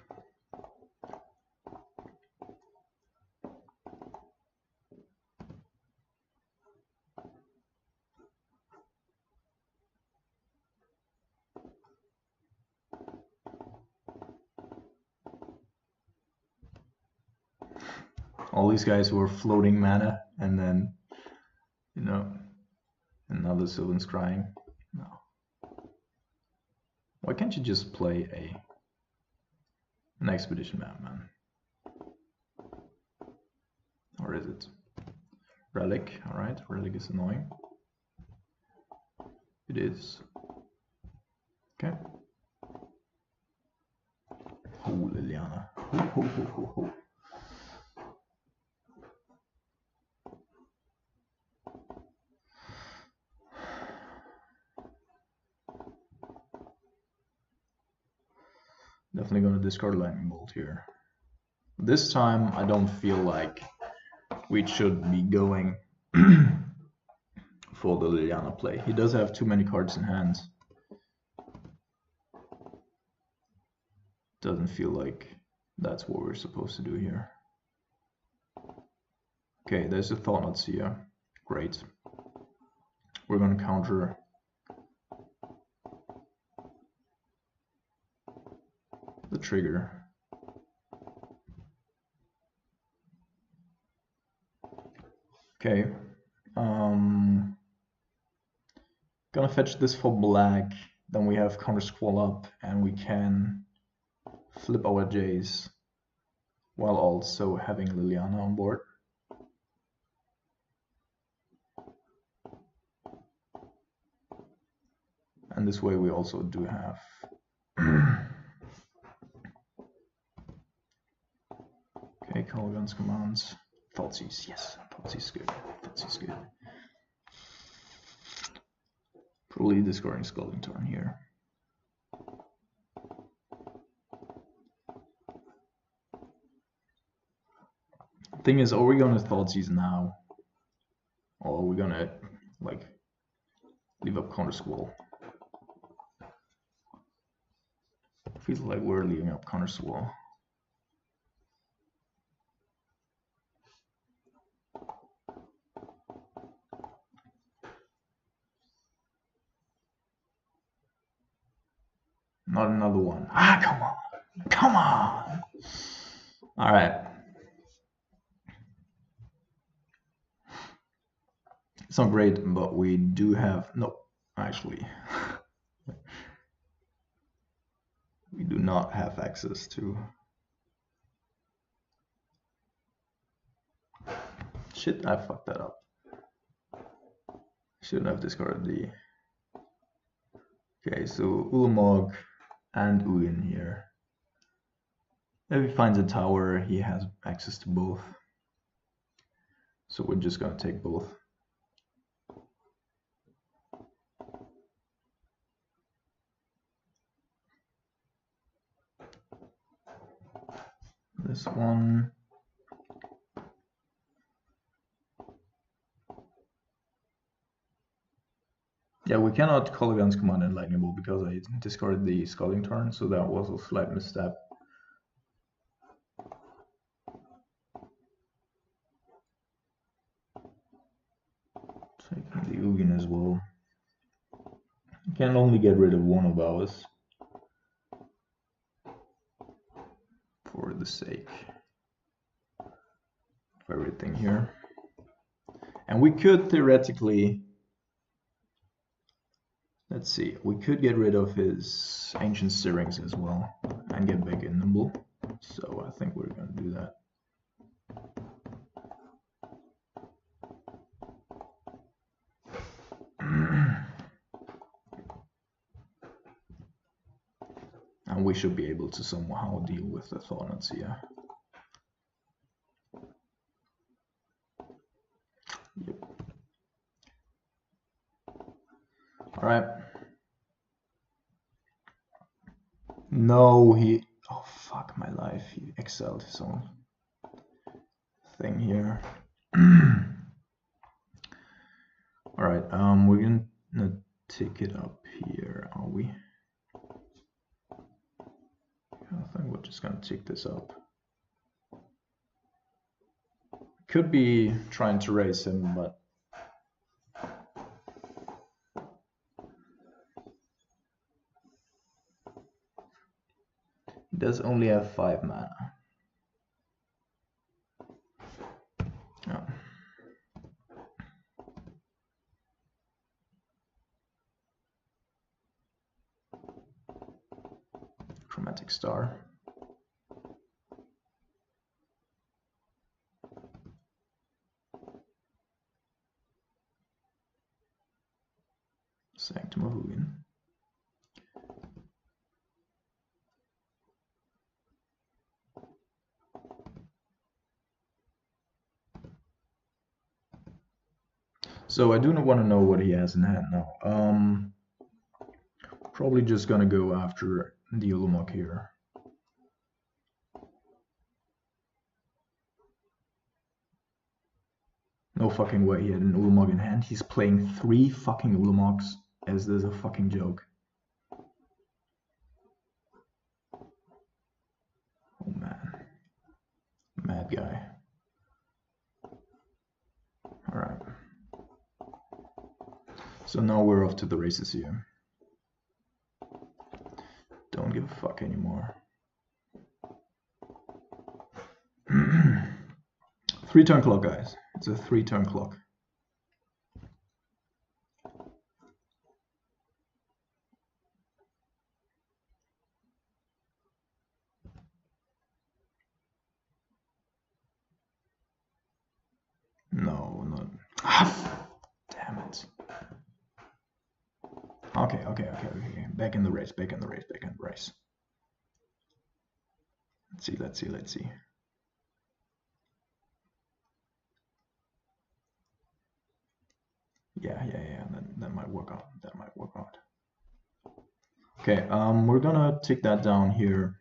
All these guys were floating mana, and then, you know, another Sylvan Scrying. No. Why can't you just play an expedition map, man? Or is it? Relic, alright, Relic is annoying. It is. Okay. Oh, Liliana. Ho. Definitely going to discard Lightning Bolt here. This time I don't feel like we should be going for the Liliana play. He does have too many cards in hand. Doesn't feel like that's what we're supposed to do here. Okay, there's a Thought-Knot Seer. Great. We're going to counter the trigger. Okay. Gonna fetch this for black. Then we have counter Squall up, and we can flip our Jays while also having Liliana on board. And this way we also do have okay, Caligan's commands. Thoughtseize, yes, Thoughtseize good. Thoughtseize good. Probably discarding Scalding Tarn here. Thing is, are we gonna Thoughtseize now? Or are we gonna like Leave up counter squall. Feels like we're leaving up counter squall. Not another one. Ah, come on. Come on. All right. It's not great, but we do have, no, actually. We do not have access to. Shit, I fucked that up. Shouldn't have discarded the. Okay, so Ulamog and Ugin here. If he finds a tower, he has access to both. So we're just gonna take both. This one. Yeah, we cannot call against command and lightning bolt because I discarded the scalding turn, so that was a slight misstep. Taking the Ugin as well. Can only get rid of one of ours for the sake of everything here. And we could theoretically, let's see, we could get rid of his Ancient Stirrings as well and get big and nimble. So I think we're going to do that. And we should be able to somehow deal with the Thornets here. Yep. All right. No, he. Oh fuck my life! He excelled his own thing here. All right. We're gonna take it up here, are we? I think we're just gonna take this up. Could be trying to raise him, but he does only have 5 mana. Oh. Chromatic Star. Sanctum of Ugin. So I do not want to know what he has in hand now. Probably just gonna go after the Ulamog here. No fucking way he had an Ulamog in hand. He's playing 3 fucking Ulamogs. Is this a fucking joke? Oh man. Mad guy. Alright. So now we're off to the races here. Don't give a fuck anymore. 3-turn clock, guys. It's a 3-turn clock. No, not. Ah, damn it. Okay. Back in the race. Let's see. Yeah. That might work out. Okay, we're gonna take that down here.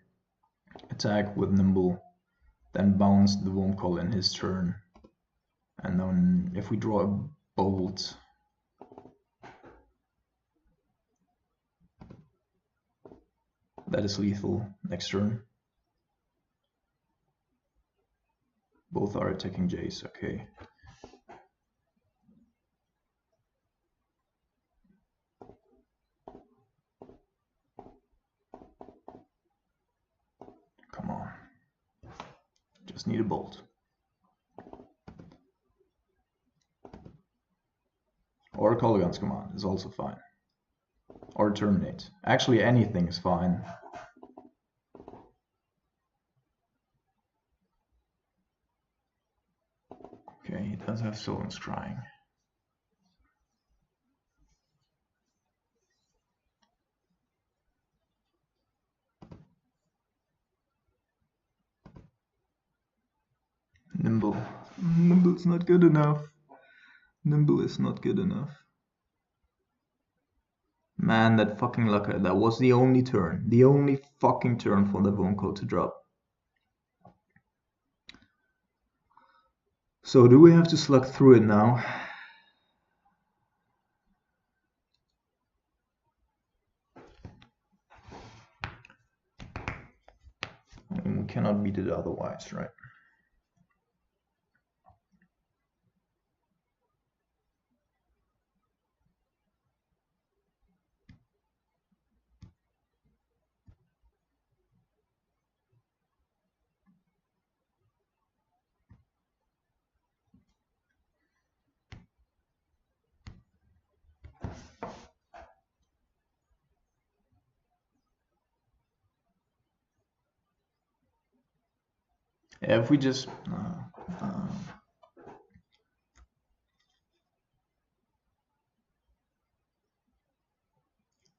Attack with Nimble, then bounce the Womb Call in his turn. And then if we draw a bolt, That is lethal next turn. Both are attacking Jace, okay. Come on. Just need a bolt. Or a Kolaghan's Command is also fine. Or Terminate. Actually, anything is fine. Okay, he does have Solemn Scrying. Nimble. Nimble's not good enough. Nimble is not good enough. Man, that fucking Lucker. That was the only turn. The only fucking turn for the Vonko to drop. So do we have to slug through it now? I mean, we cannot beat it otherwise, right? If we just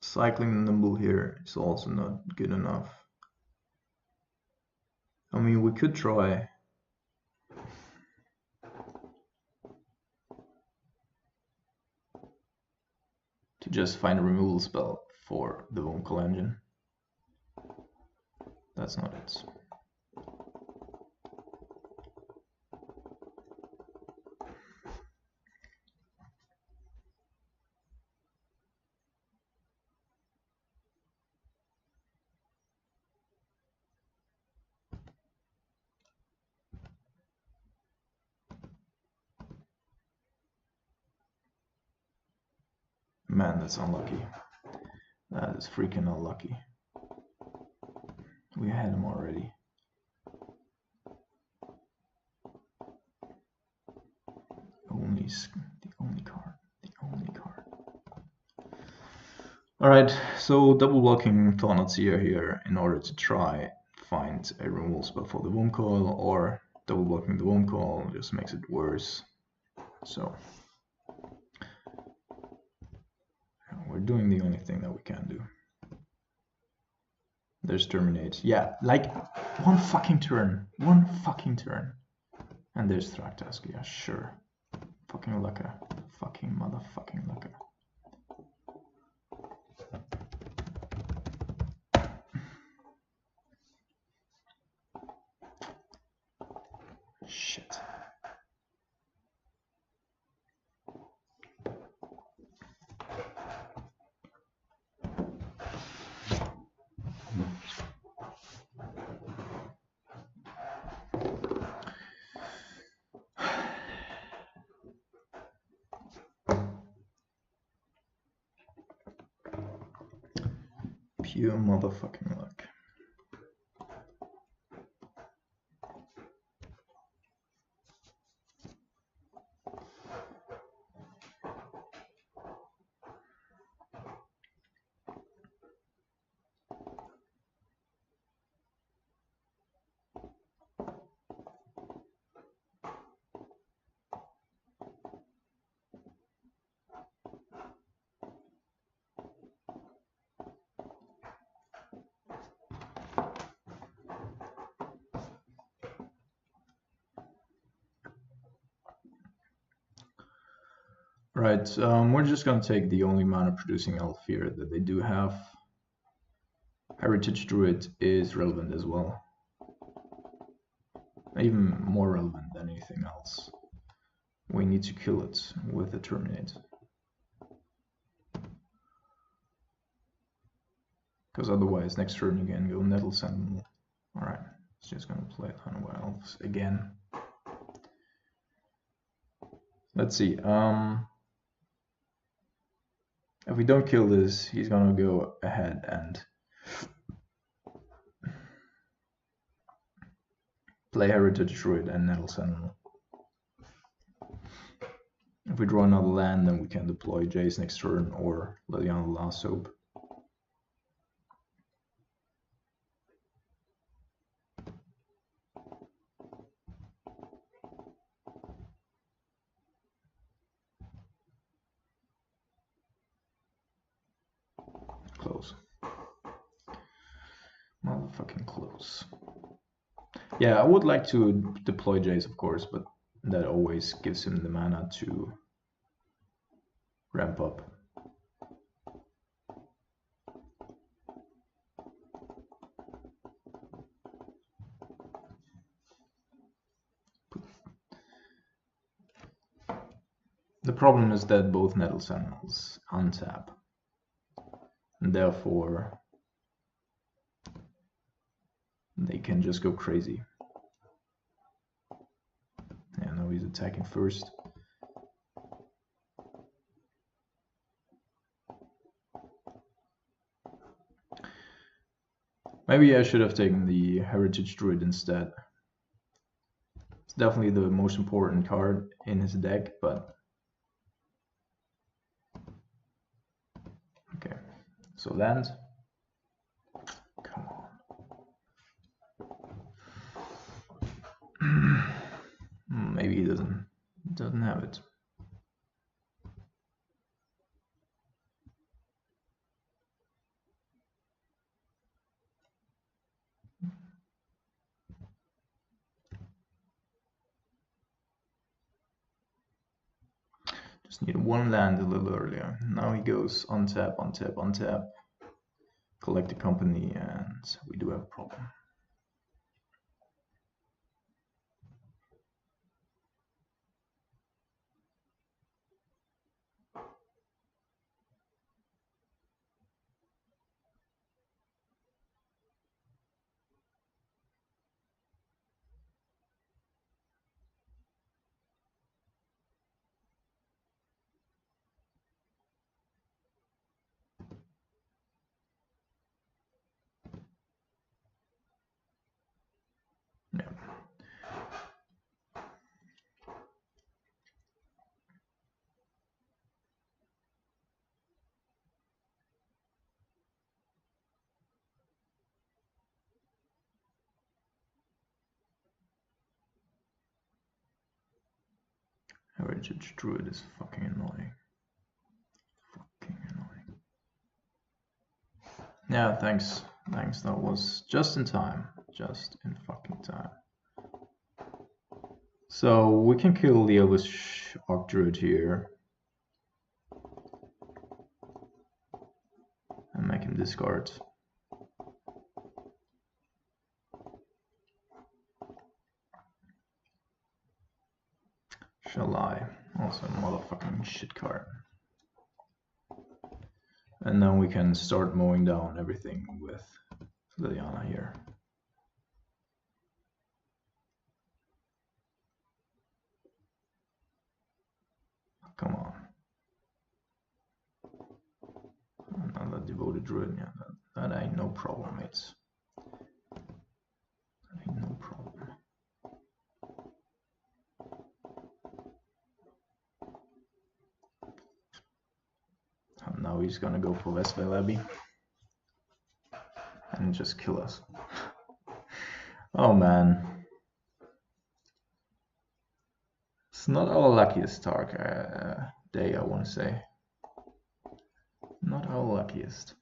cycling the Nimble here is also not good enough. I mean, we could try to just find a removal spell for the Vonko engine. That's not it. Man, that's unlucky. That is freaking unlucky. We had him already. The only card. Alright, so double blocking Thornotseer here in order to try find a removal spell for the Womb Coil, or double blocking the Womb Coil just makes it worse. So we're doing the only thing that we can do. There's Terminate. Yeah, like one fucking turn. And there's Thragtusk, yeah, sure. Fucking Lucker. Fucking motherfucking Lucker. Shit. Pure motherfucking luck. Right, we're just gonna take the only mana producing elf here that they do have. Heritage Druid is relevant as well. Even more relevant than anything else. We need to kill it with a Terminate. because otherwise next turn you can go Nettle Sentinel. Alright, it's just gonna play Llanowar Elves again. Let's see. If we don't kill this, he's gonna go ahead and play Heritage Druid and Nettle Sentinel. If we draw another land, then we can deploy Jace next turn or Liliana Last Hope. Close. Motherfucking close. Yeah, I would like to deploy Jace, of course, but that always gives him the mana to ramp up. The problem is that both Nettle Sentinels untap, and therefore they can just go crazy. Yeah, now he's attacking first. Maybe I should have taken the Heritage Druid instead. It's definitely the most important card in his deck, but okay. So land. Come on. Maybe he doesn't have it. Just need one land a little earlier. Now he goes untap, untap, untap. Collect the company, and we do have a problem. Yeah. Heritage Druid is fucking annoying. Fucking annoying. Yeah, thanks. Thanks, that was just in time. Just in fucking time. So we can kill the Elvish Arc Druid here. And make him discard. Shall I? Also a motherfucking shit card. And then we can start mowing down everything with Liliana here. Come on. Another devoted druid, yeah, that ain't no problem, mates. That ain't no problem. And now he's gonna go for Vesvel Abbey and just kill us. Oh man. It's not our luckiest day, I want to say. Not our luckiest.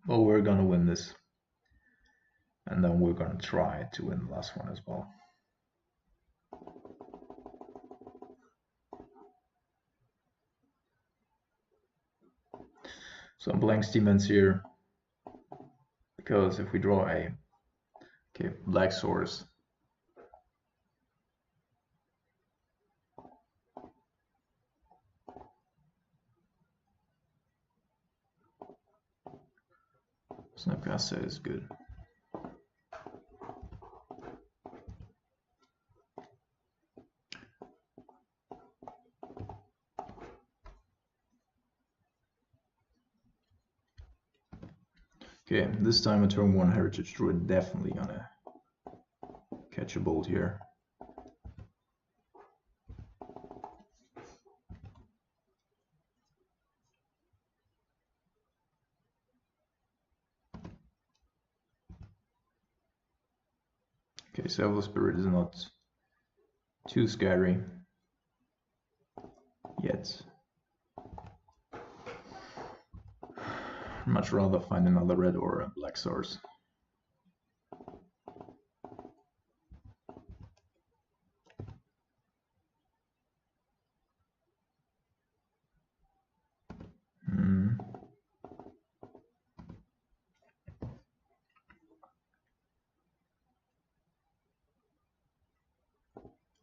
Well, we're gonna win this. And then we're gonna try to win the last one as well. So I'm playing Steam Ends here because if we draw a black source, Snapcaster is good. Okay, this time a turn 1 Heritage Druid definitely gonna catch a bolt here. Okay, Selval Spirit is not too scary yet. Much rather find another red or a black source.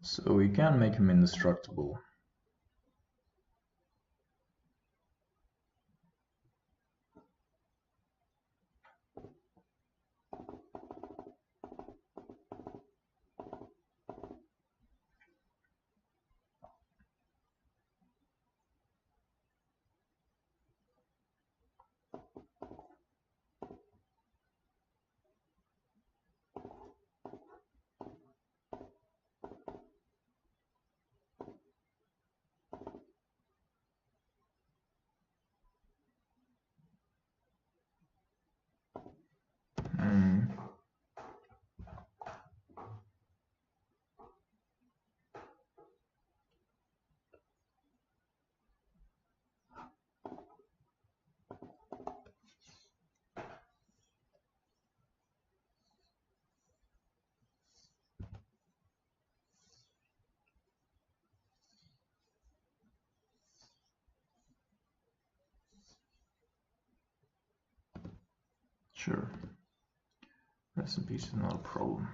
So we can make him indestructible. Sure. Rest in peace is not a problem.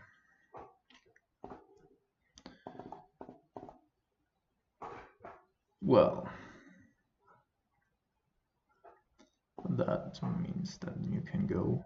Well, that means that you can go.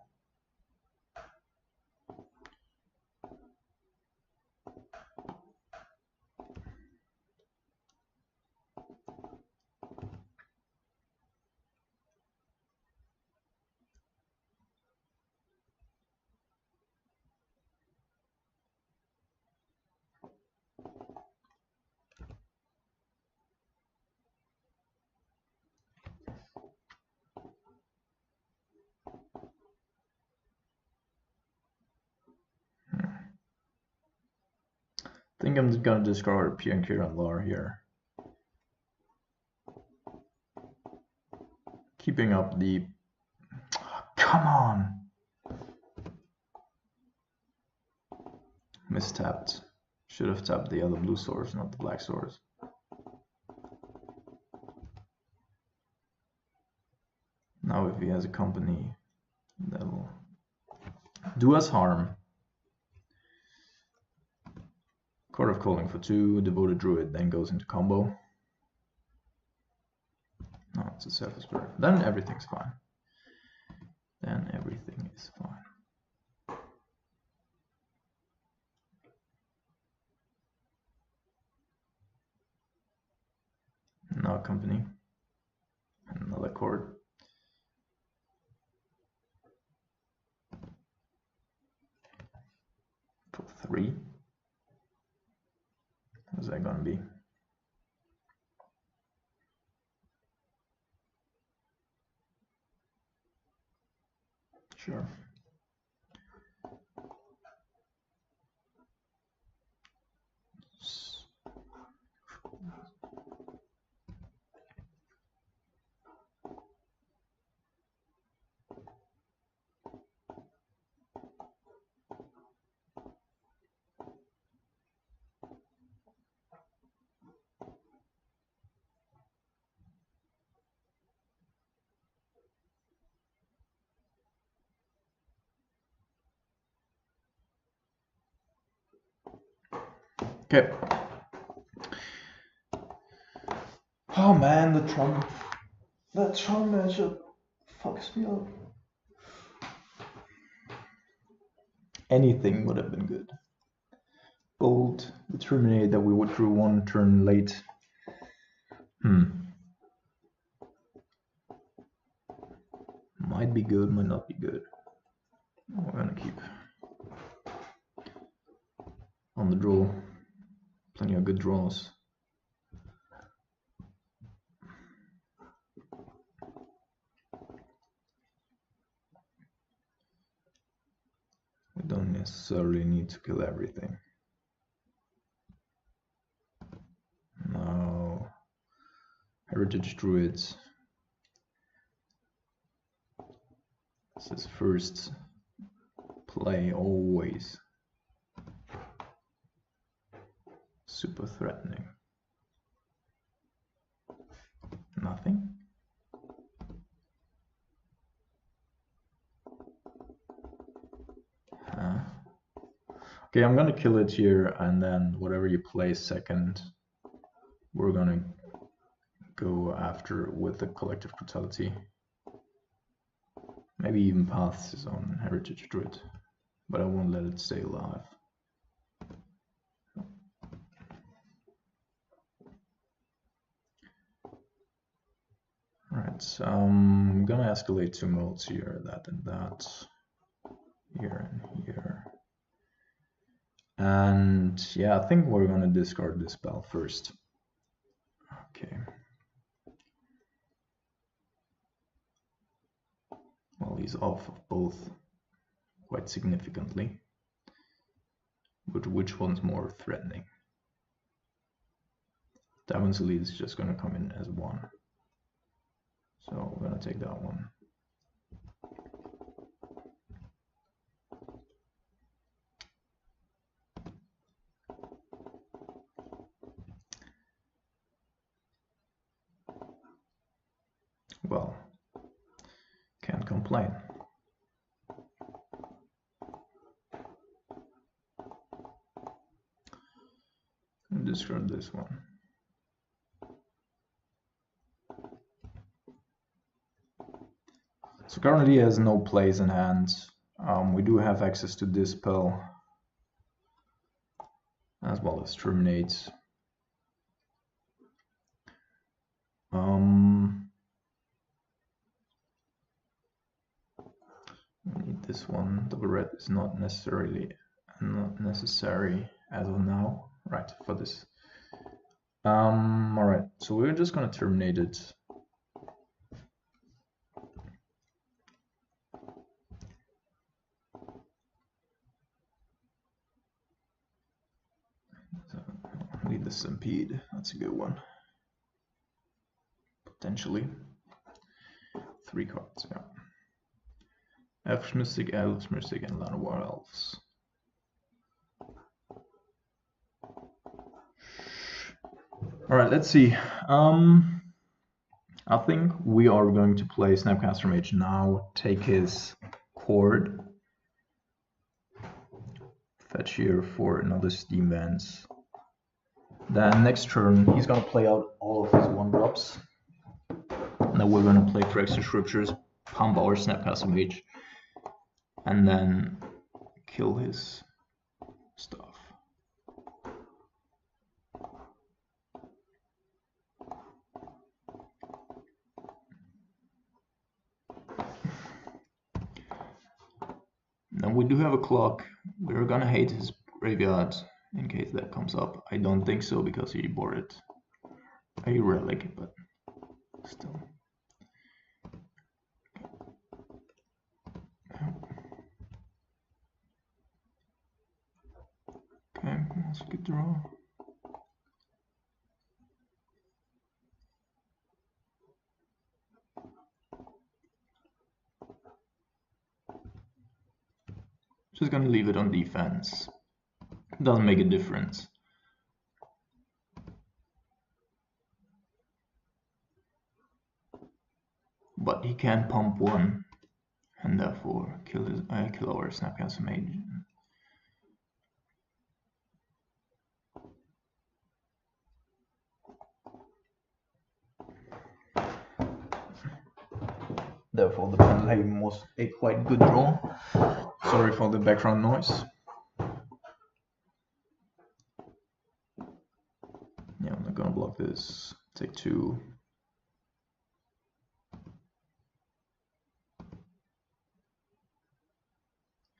I think I'm gonna discard Piankir and Lar here. Keeping up the... Come on! Mistapped. Should have tapped the other blue source, not the black source. Now if he has a company, that'll do us harm. Court of Calling for 2, Devoted Druid, then goes into combo. No, it's a Selval Spirit. Then everything's fine. Then everything is fine. Now company. Another court. For 3. How's that gonna be? Sure. Okay. Oh man, the Trump matchup fucks me up. Anything would have been good. Bold, determinate that we withdrew one turn late. Might be good, might not be good. We're gonna keep on the draw. Plenty of good draws. We don't necessarily need to kill everything. No. Heritage Druids. This is first play always. Super threatening. Nothing. Okay, I'm gonna kill it here, and then whatever you play second, we're gonna go after with the collective brutality. Maybe even pass his own heritage druid, but I won't let it stay alive. Alright, so I'm gonna escalate 2 modes here, that and that, here and here. And yeah, I think we're gonna discard this spell first. Okay. Well, he's off of both quite significantly. But which one's more threatening? Davon's Elite is just gonna come in as 1. So we're gonna take that one. Well, can't complain. Discard this one. So currently he has no plays in hand. We do have access to Dispel as well as Terminate. We need this one. Double red is not necessary as of now, right? For this. All right. So we're just gonna terminate it. So lead the Stampede. That's a good one. Potentially. 3 cards. Yeah. Elves, Mystic, Elves, Mystic, and Llanowar Elves. All right, let's see. I think we are going to play Snapcaster Mage now, take his Chord, fetch here for another Steam Vents. Then next turn, he's going to play out all of his 1-drops. And then we're going to play Phyrexian Scriptures, pump our Snapcaster Mage, and then kill his stuff. Now we do have a clock. We're gonna hate his graveyard in case that comes up. I don't think so because he boarded a relic, but still. Okay, that's a good draw. Just gonna leave it on defense. Doesn't make a difference. But he can pump 1 and therefore kill our Snapcaster Mage. Therefore, the Pendulum was a quite good draw. Sorry for the background noise. Yeah, I'm not gonna block this. Take 2.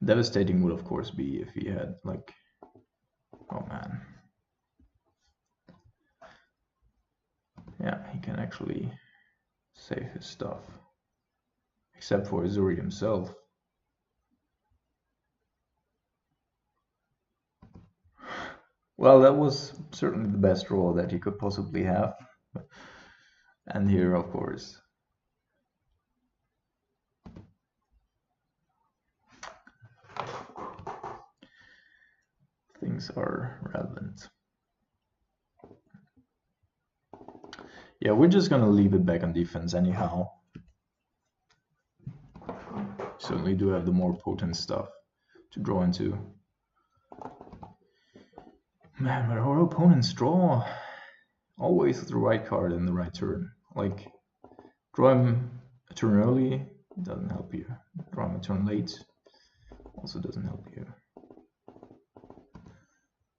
Devastating would of course be if he had like, oh man. Yeah, he can actually save his stuff. Except for Azuri himself. Well, that was certainly the best draw that he could possibly have. And here, of course, things are relevant. Yeah, we're just gonna leave it back on defense anyhow. Certainly do have the more potent stuff to draw into. Man, but our opponents draw always the right card in the right turn. Like, draw him a turn early, doesn't help you. Draw him a turn late, also doesn't help you.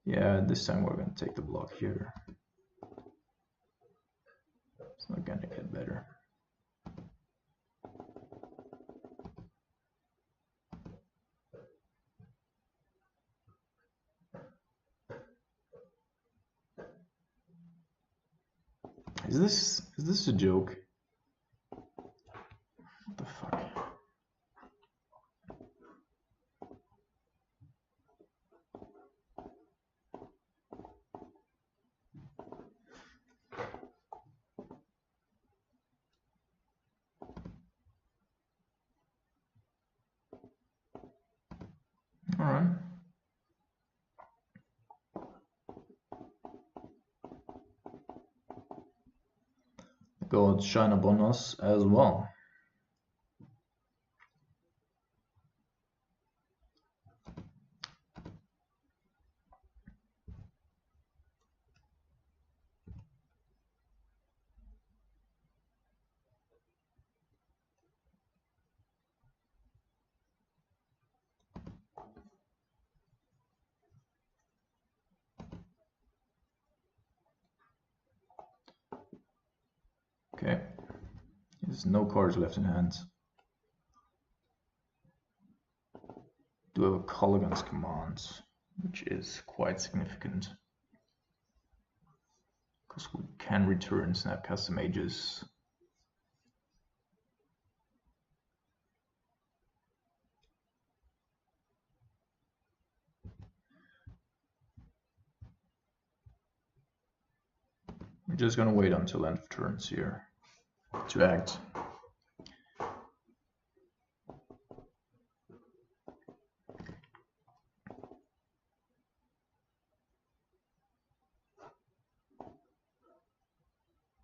Yeah, this time we're gonna take the block here. It's not gonna get better. Is this a joke? What the fuck? All right. The gods shine upon us as well. Okay. There's no cards left in hand. Do have a Colligan's Command, which is quite significant. Because we can return Snapcaster Mages. We're just gonna wait until end of turns here to act.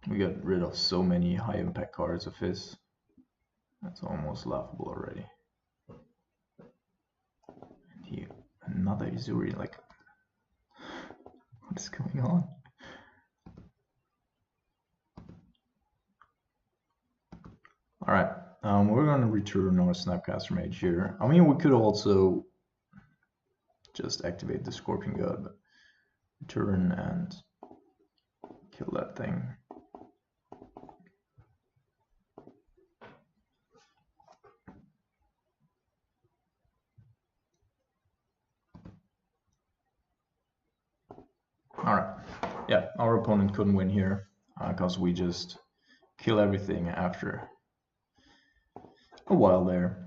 We got rid of so many high impact cards of his. That's almost laughable already. And here, another Azuri, like, what is going on? Alright, we're gonna return our Snapcaster Mage here. I mean, we could also just activate the Scorpion God, but return and kill that thing. Alright, yeah, our opponent couldn't win here because we just kill everything after a while there.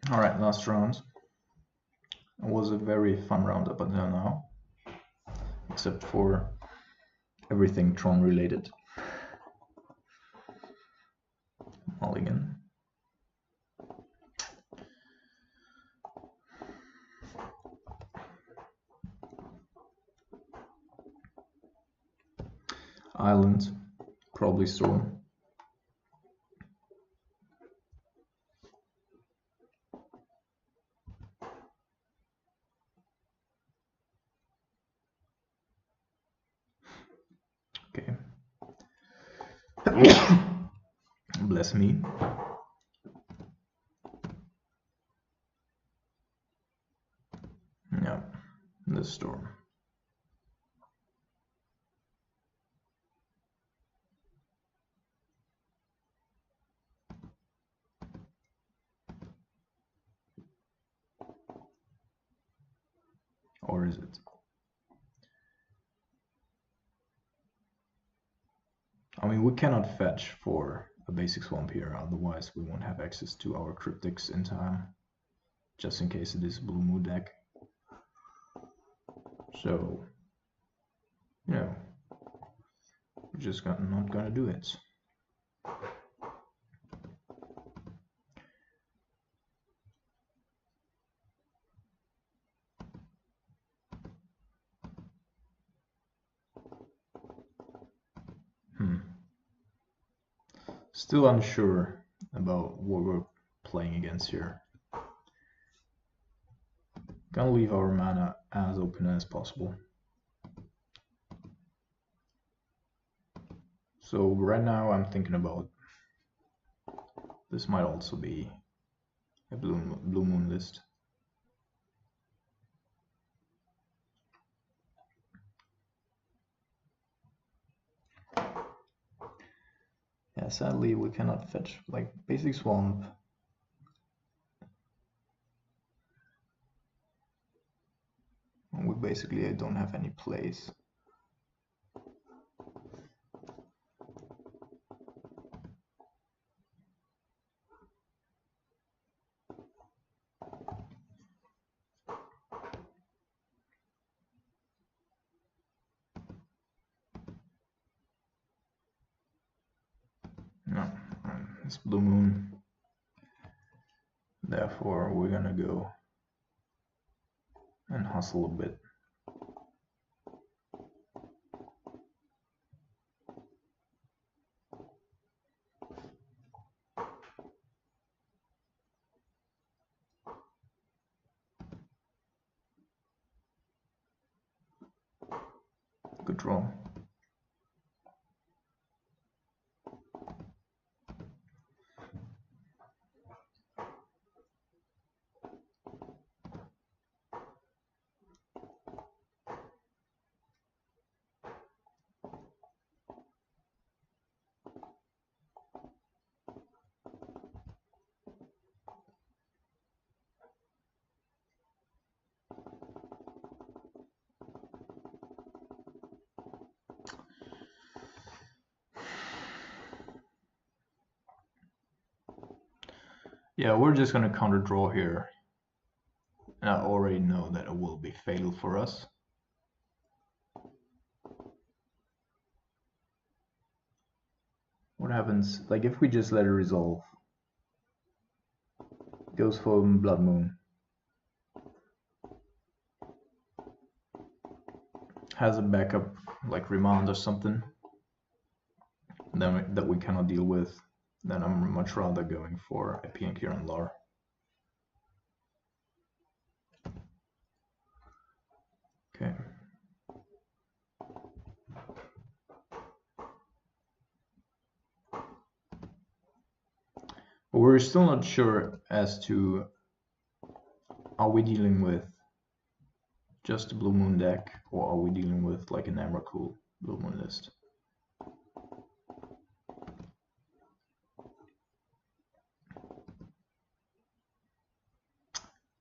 Alright, last round. It was a very fun round up until now, except for everything Tron related. Mulligan. Island, probably Storm. Okay. Bless me. Yeah, the storm. Or is it? I mean, we cannot fetch for a basic swamp here, otherwise we won't have access to our cryptics in time, just in case it is a blue moon deck. So, you know, we're just not gonna do it. Still unsure about what we're playing against here. Gonna leave our mana as open as possible. So right now I'm thinking about this might also be a blue moon list. Yeah, sadly we cannot fetch like basic swamp. We basically don't have any plays. No, it's blue moon. Therefore we're gonna go and hustle a bit. Good draw. Yeah, we're just gonna counter draw here. And I already know that it will be fatal for us. What happens, like if we just let it resolve? Goes for Blood Moon. Has a backup, like Remand or something, then that we cannot deal with. Then I'm much rather going for a Piankir and Lar. Okay. But we're still not sure as to, are we dealing with just a Blue Moon deck, or are we dealing with like an Emrakul Blue Moon list?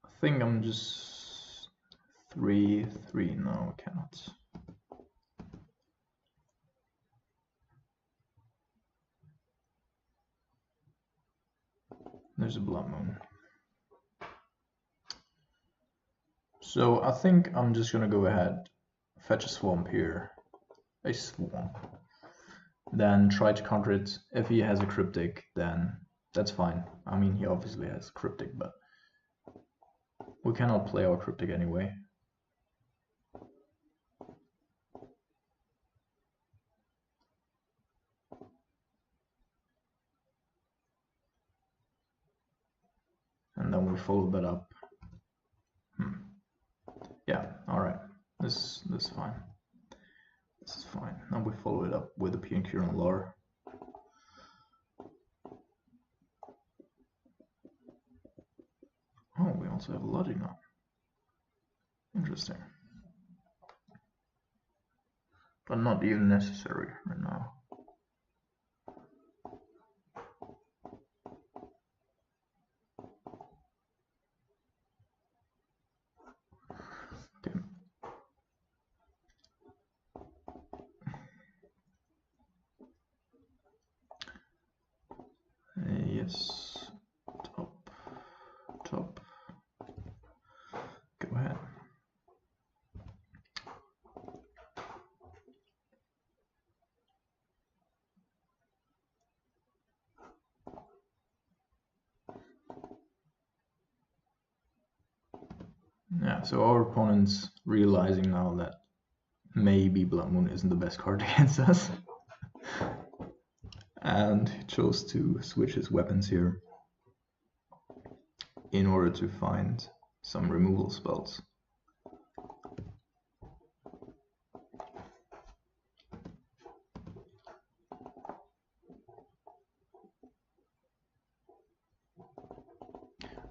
I think I'm just 3/3. No, I cannot. There's a Blood Moon. So I think I'm just gonna go ahead, fetch a swamp here. A swamp. Then try to counter it. If he has a cryptic, then that's fine. I mean, he obviously has cryptic, but we cannot play our cryptic anyway. And then we follow that up. Yeah, alright. This is fine. This is fine. Now we follow it up with a Piankir and Lar. also have a logic now. Interesting. But not even necessary right now. Okay. Yes. Top. Go ahead. Yeah, so our opponent's realizing now that maybe Blood Moon isn't the best card against us. And he chose to switch his weapons here in order to find some removal spells.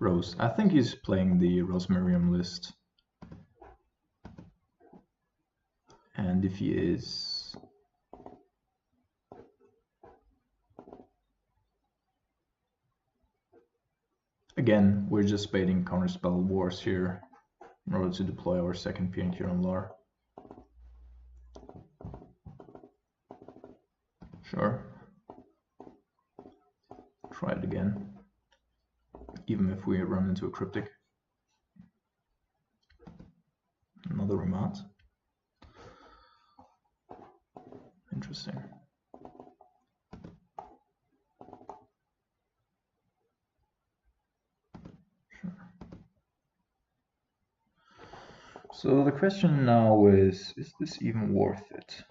Rose. I think he's playing the Rosemarium list. And if he is... Again, we're just baiting counterspell wars here in order to deploy our second PNQ on Lar. Sure. Try it again. Even if we run into a cryptic. Another remount. Interesting. Sure. So the question now is this even worth it?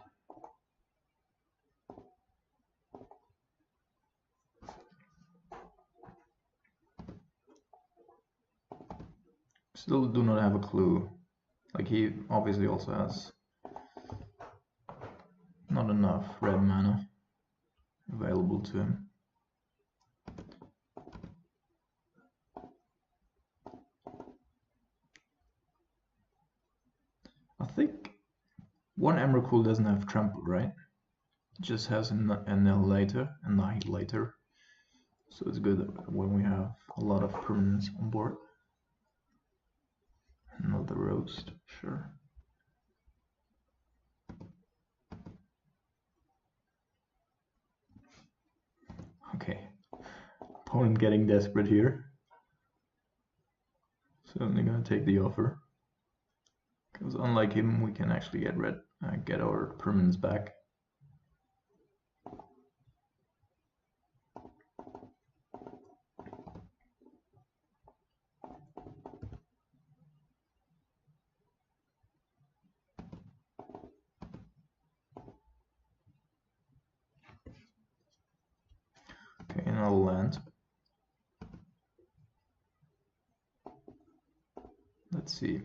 Still do not have a clue. Like, he obviously also has not enough red mana available to him. I think one Emrakul doesn't have trample, right? It just has an Annihilator. So it's good when we have a lot of permanents on board. Another roast, sure. Okay, opponent getting desperate here. Certainly gonna take the offer. Because unlike him, we can actually get our permanents back. Okay, another land. Let's see.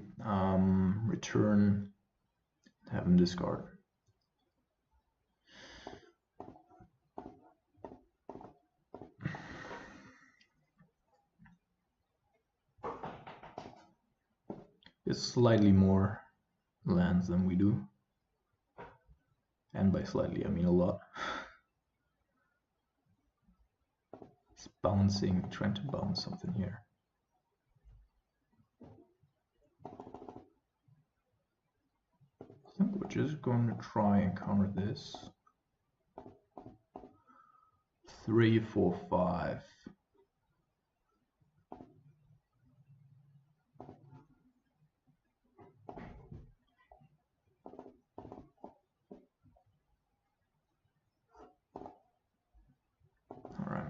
Return, have him discard. It's slightly more lands than we do. And by slightly, I mean a lot. It's bouncing, trying to bounce something here. I think we're just going to try and counter this. 3, 4, 5. All right.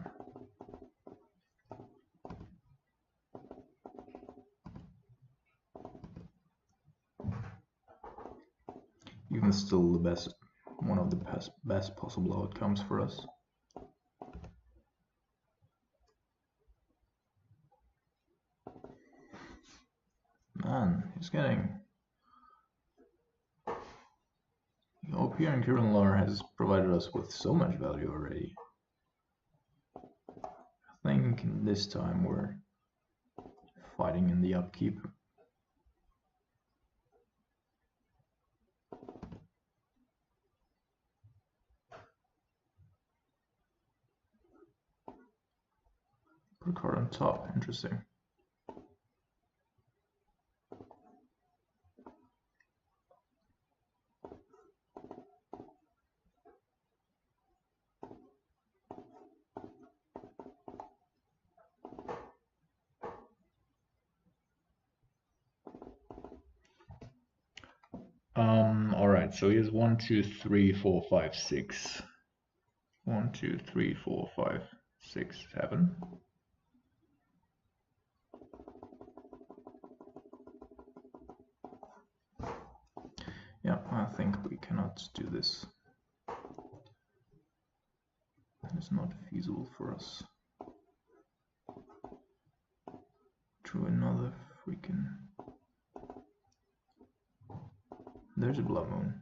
Even still the best, one of the best possible outcomes for us. Man, he's getting... The OP and Kiran Lar has provided us with so much value already. I think this time we're fighting in the upkeep. Put a card on top, interesting. All right, so he has 1, 2, 3, 4, 5, 6. 1, 2, 3, 4, 5, 6, 7. Yeah, I think we cannot do this. That is not feasible for us. Through another freaking... There's a blood moon.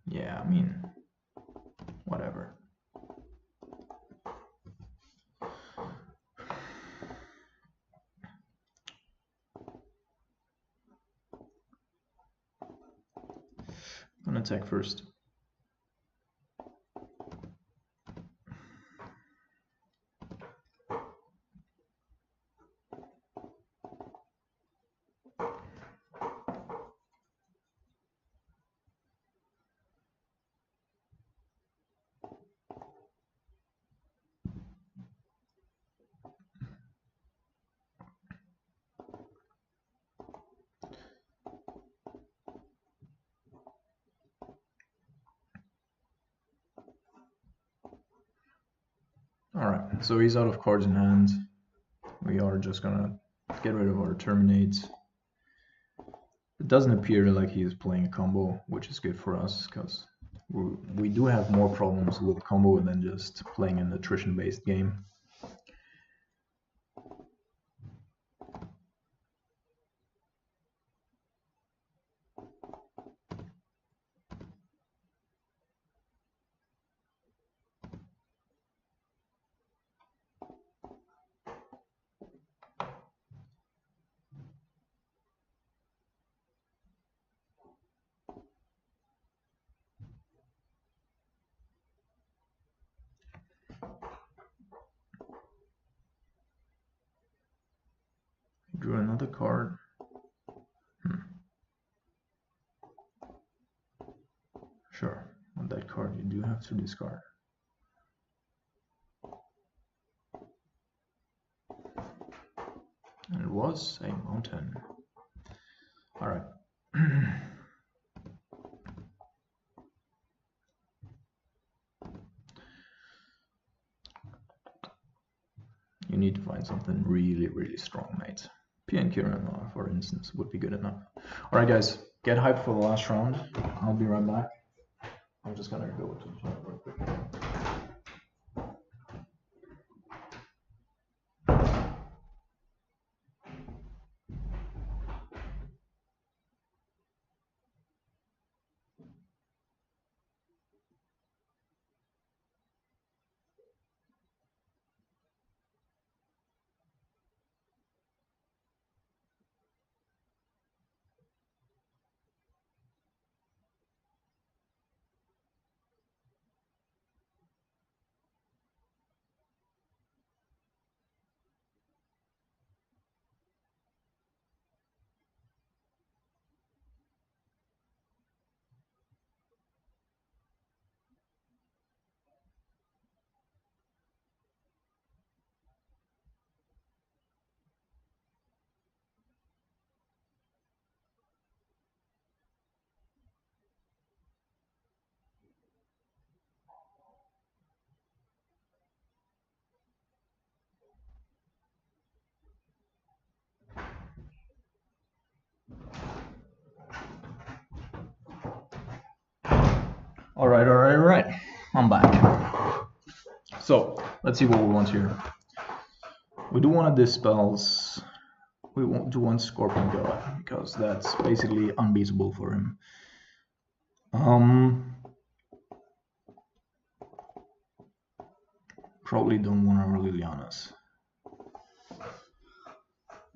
Yeah, I mean, whatever. I'm gonna attack first. Alright, so he's out of cards in hand. We are just gonna get rid of our Terminate. It doesn't appear like he is playing a combo, which is good for us, because we do have more problems with combo than just playing an attrition-based game. Drew another card. Sure, on that card you do have to discard. And it was a mountain. Alright. You need to find something really, really strong, mate. PN Kiran, for instance, would be good enough. Alright guys, get hyped for the last round. I'll be right back. I'm just gonna go to the toilet real quick. All right. I'm back. So let's see what we want here. We do want to dispels. We do want Scorpion God because that's basically unbeatable for him. Probably don't want our Lilianas.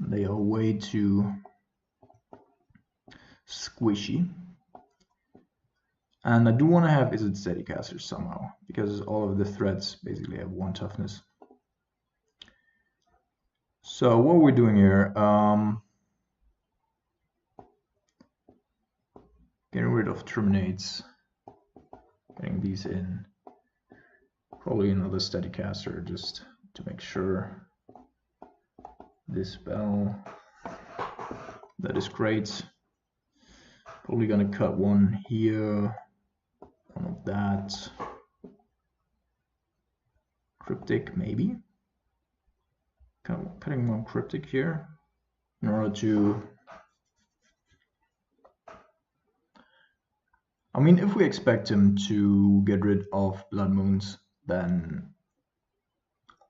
They are way too squishy. And I do want to have Is It Steadycaster somehow, because all of the threats basically have 1 toughness. So what we're doing here, getting rid of Terminates, getting these in, probably another Steadycaster just to make sure. Dispel, that is great. Probably gonna cut 1 here, 1 of that. Cryptic, maybe? Cutting 1 Cryptic here in order to... I mean, if we expect him to get rid of Blood Moons, then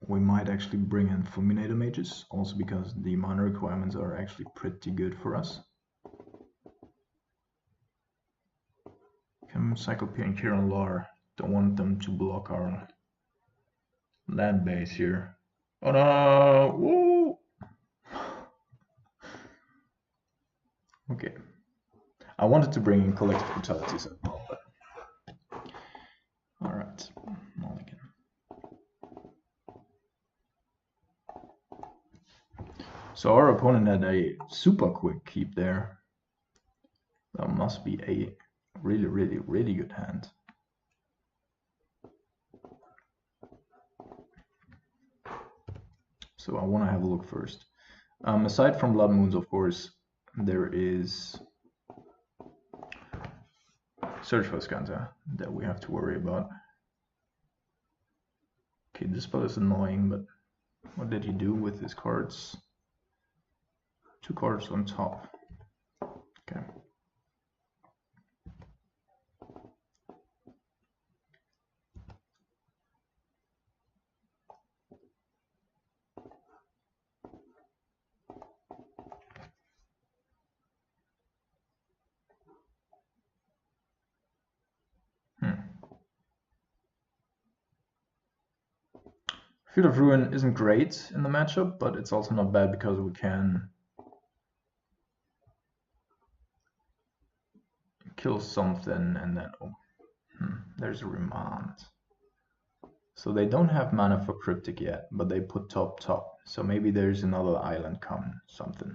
we might actually bring in Fulminator Mages, also because the mana requirements are actually pretty good for us. Cyclopean Kiran Lar, don't want them to block our land base here. Oh no! Woo! Okay. I wanted to bring in Collective Brutalities as well, but... Alright, Mulligan. So our opponent had a super quick keep there. That must be a really good hand. So I want to have a look first. Aside from Blood Moons, of course, there is Search for Skanta that we have to worry about. Okay, this spell is annoying, but what did he do with his cards? 2 cards on top. Okay. Field of Ruin isn't great in the matchup, but it's also not bad because we can kill something and then there's a Remand. So they don't have mana for Cryptic yet, but they put top. So maybe there's another island come, something.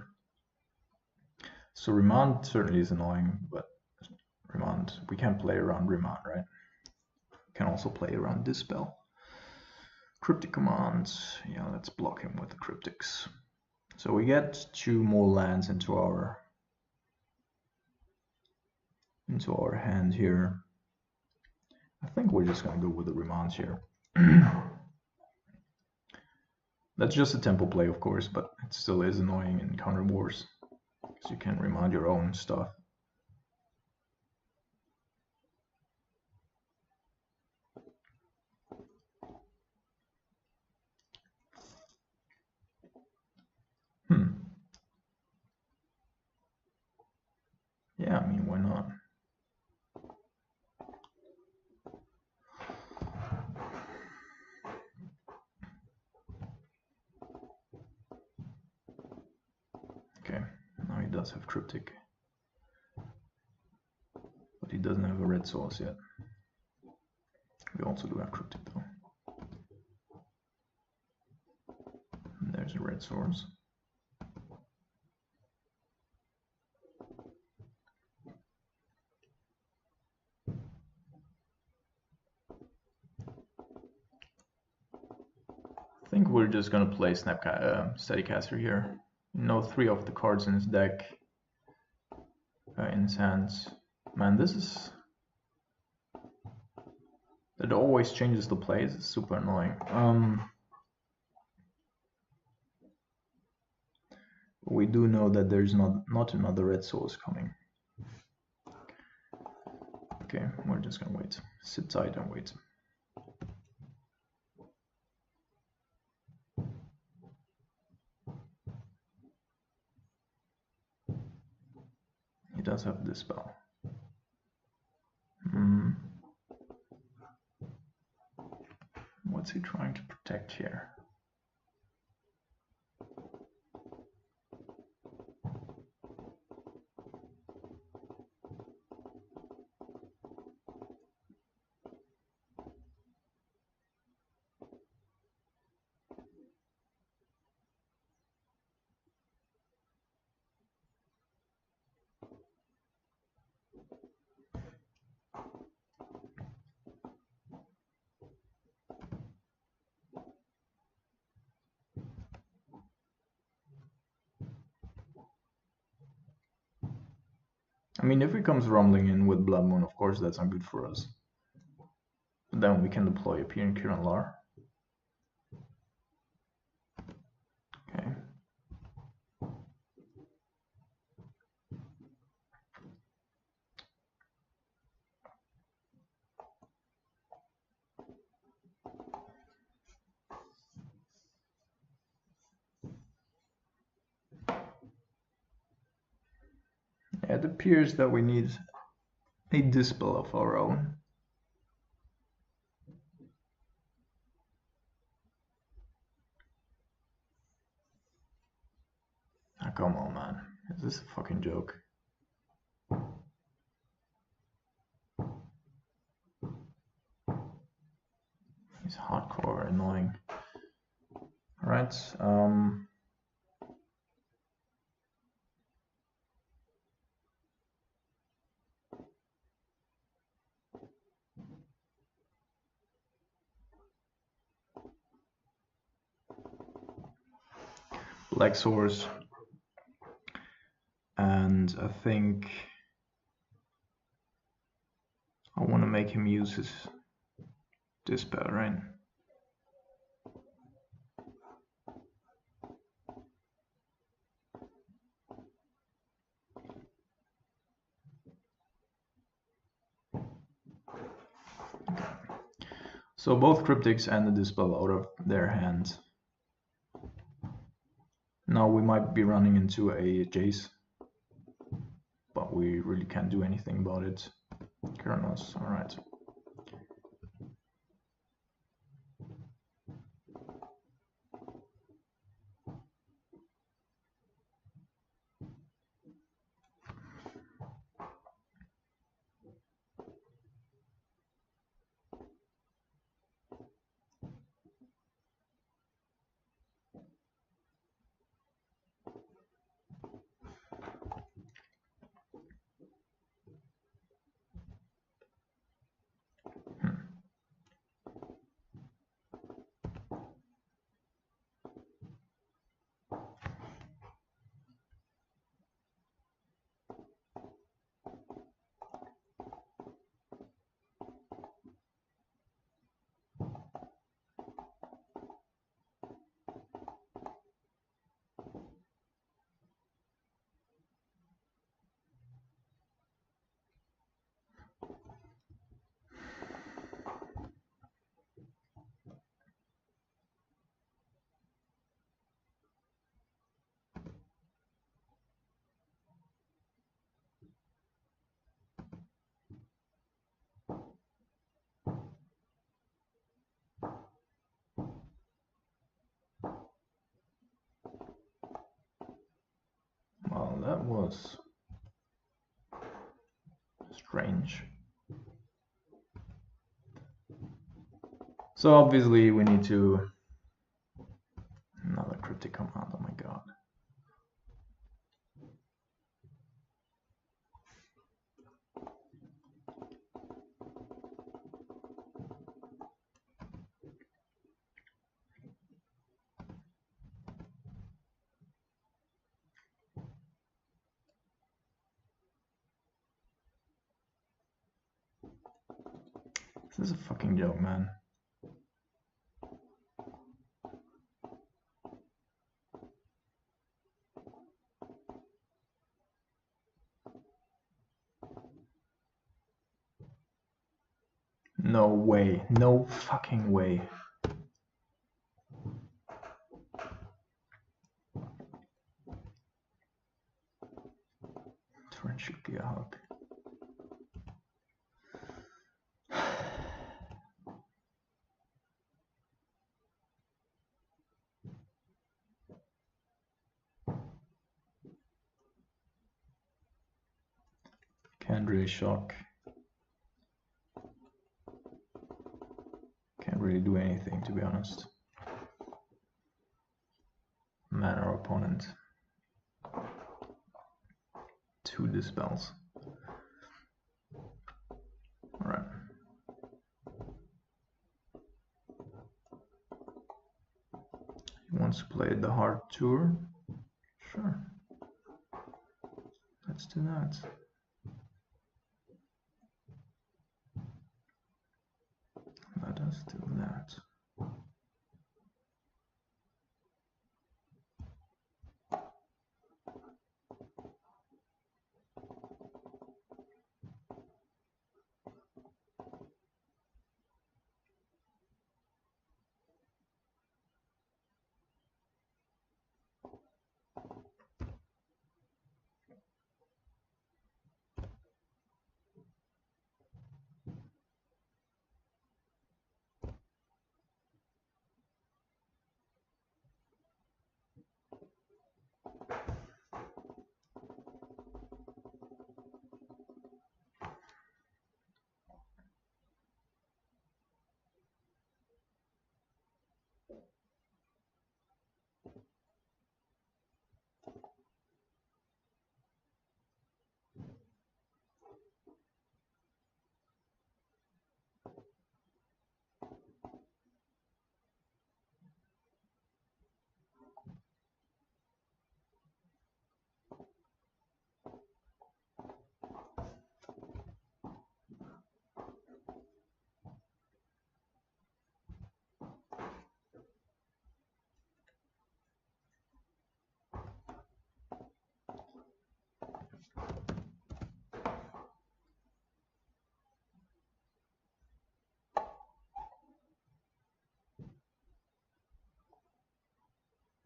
So Remand certainly is annoying, but Remand, we can't play around Remand, right? We can also play around Dispel. Cryptic commands, yeah, let's block him with the Cryptics. So we get 2 more lands into our hand here. I think we're just gonna go with the Remands here. That's just a tempo play, of course, but it still is annoying in counter wars because you can remind your own stuff. Yeah, I mean, why not? Okay, now he does have Cryptic. But he doesn't have a red source yet. We also do have Cryptic though. And there's a red source. I think we're just gonna play Steadycaster here. You know, 3 of the cards in his deck, in his hands. Man, this is... It always changes the plays. It's super annoying. We do know that there's not another red source coming. Okay, we're just gonna wait. Sit tight and wait. He does have this spell. What's he trying to protect here? I mean, if he comes rumbling in with Blood Moon, of course that's not good for us. But then we can deploy a Piran Kiran Lar. Okay. It appears that we need a Dispel of our own. Ah, come on, man. Is this a fucking joke? He's hardcore annoying. Alright, Black Source. And I think I want to make him use his Dispel, right? So both Cryptics and the Dispel out of their hand. Now we might be running into a Jace, but we really can't do anything about it. Keranos, alright. Well, that was strange. So obviously we need to... Another cryptic command, oh my god. This is a fucking joke, man. No way. No fucking way. Torrential Gearhawk. Can't really shock. Can't really do anything, to be honest. Man or opponent. 2 dispels. Alright. He wants to play the hard tour. Sure. Let's do that. that.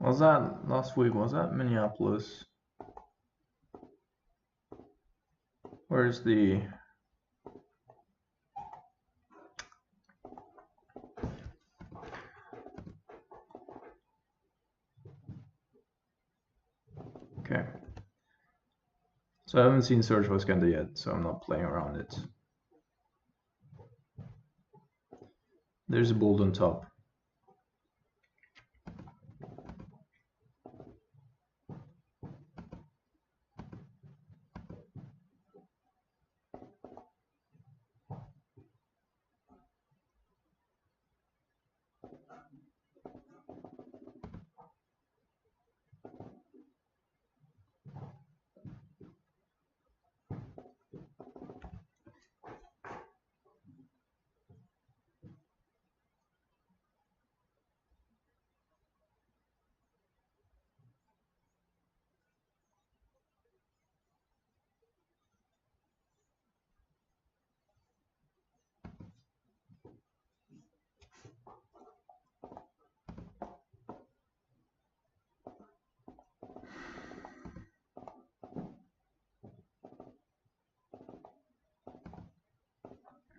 Was that last week? Was that Minneapolis? Where's the... Okay. So I haven't seen Search for Skanda yet, so I'm not playing around it. There's a bold on top.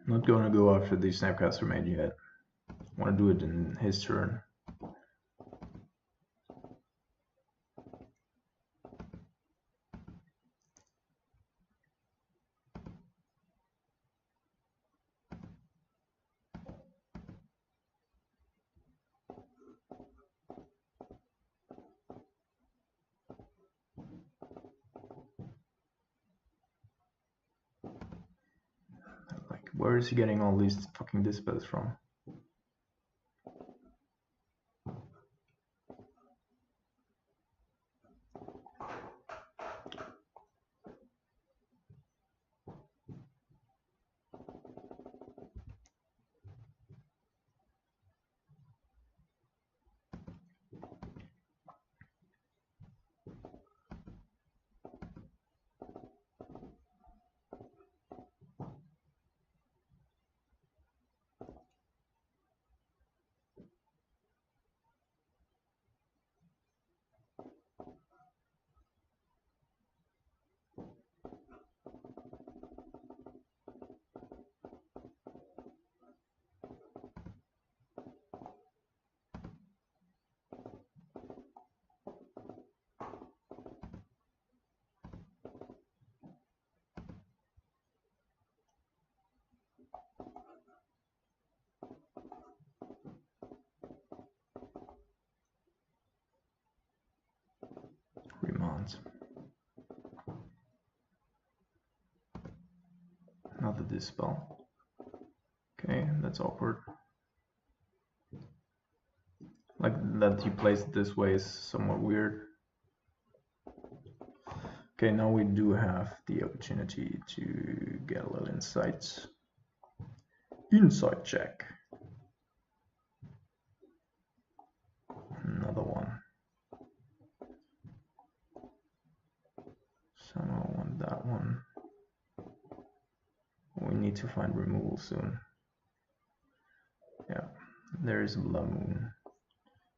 Not gonna go after the Snapcaster Mage yet. Want to do it in his turn. Like, where is he getting all these fucking dispels from? Remount. Not the dispel. Okay, that's awkward. Like that he plays it this way is somewhat weird. Okay, now we do have the opportunity to get a little insight. Insight check. Somehow I want that one. We need to find removal soon. Yeah, there is a blood moon.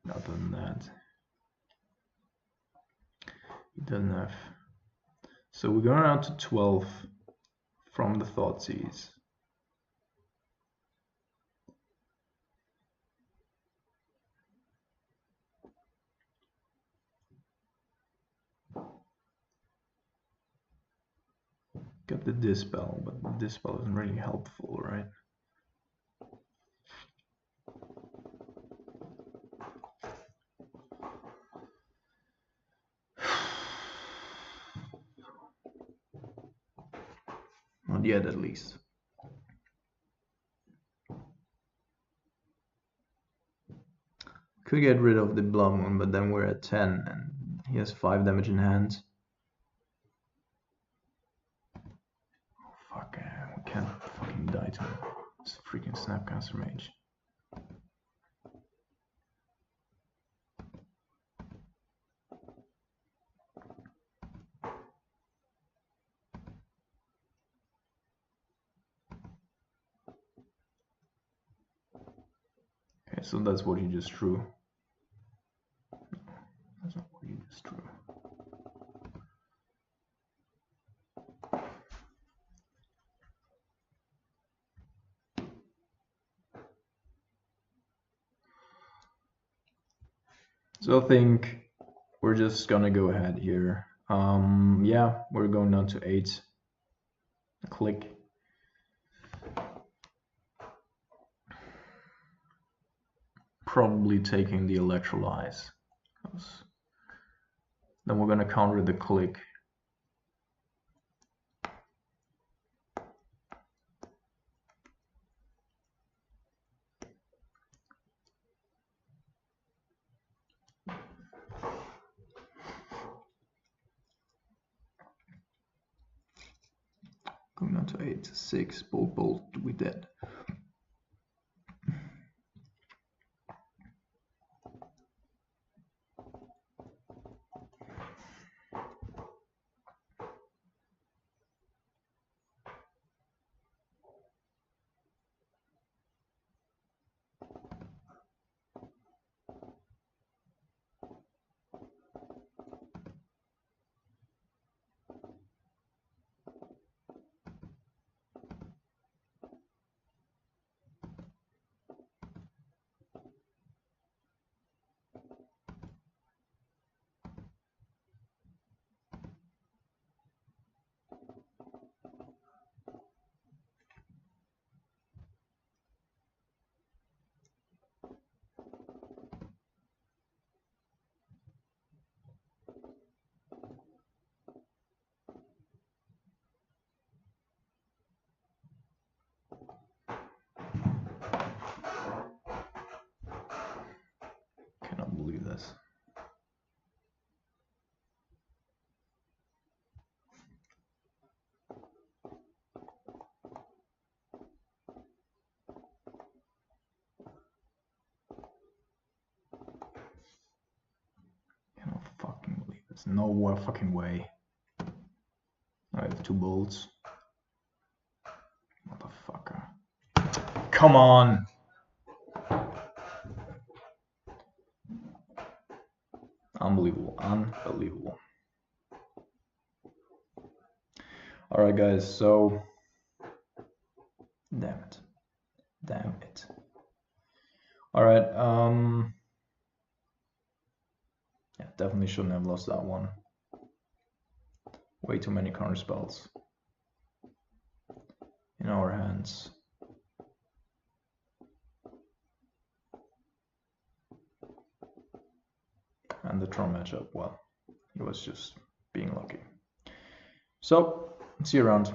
Other than that, he doesn't have. So we're going out to 12 from the Thoughtseize. Got the Dispel, but the Dispel isn't really helpful, right? Not yet, at least. Could get rid of the Blood Moon, but then we're at 10, and he has 5 damage in hand. Oh, fuck, we can't fucking die to him. It's a freaking Snapcaster Mage. Okay, so that's what he just drew. No, that's not what he just drew. So I think we're just gonna go ahead here. Yeah, we're going down to 8. Click. Probably taking the Electrolyze. Then we're gonna counter the click. Going down to 8, 6, bolt, we dead. Cannot believe this. Cannot fucking believe this. No fucking way. I have 2 bolts. Motherfucker. Come on! Unbelievable, unbelievable. Alright guys, so damn it. Alright, yeah, definitely shouldn't have lost that one. Way too many counter spells in our hands. And the Tron matchup, well, he was just being lucky. So, see you around.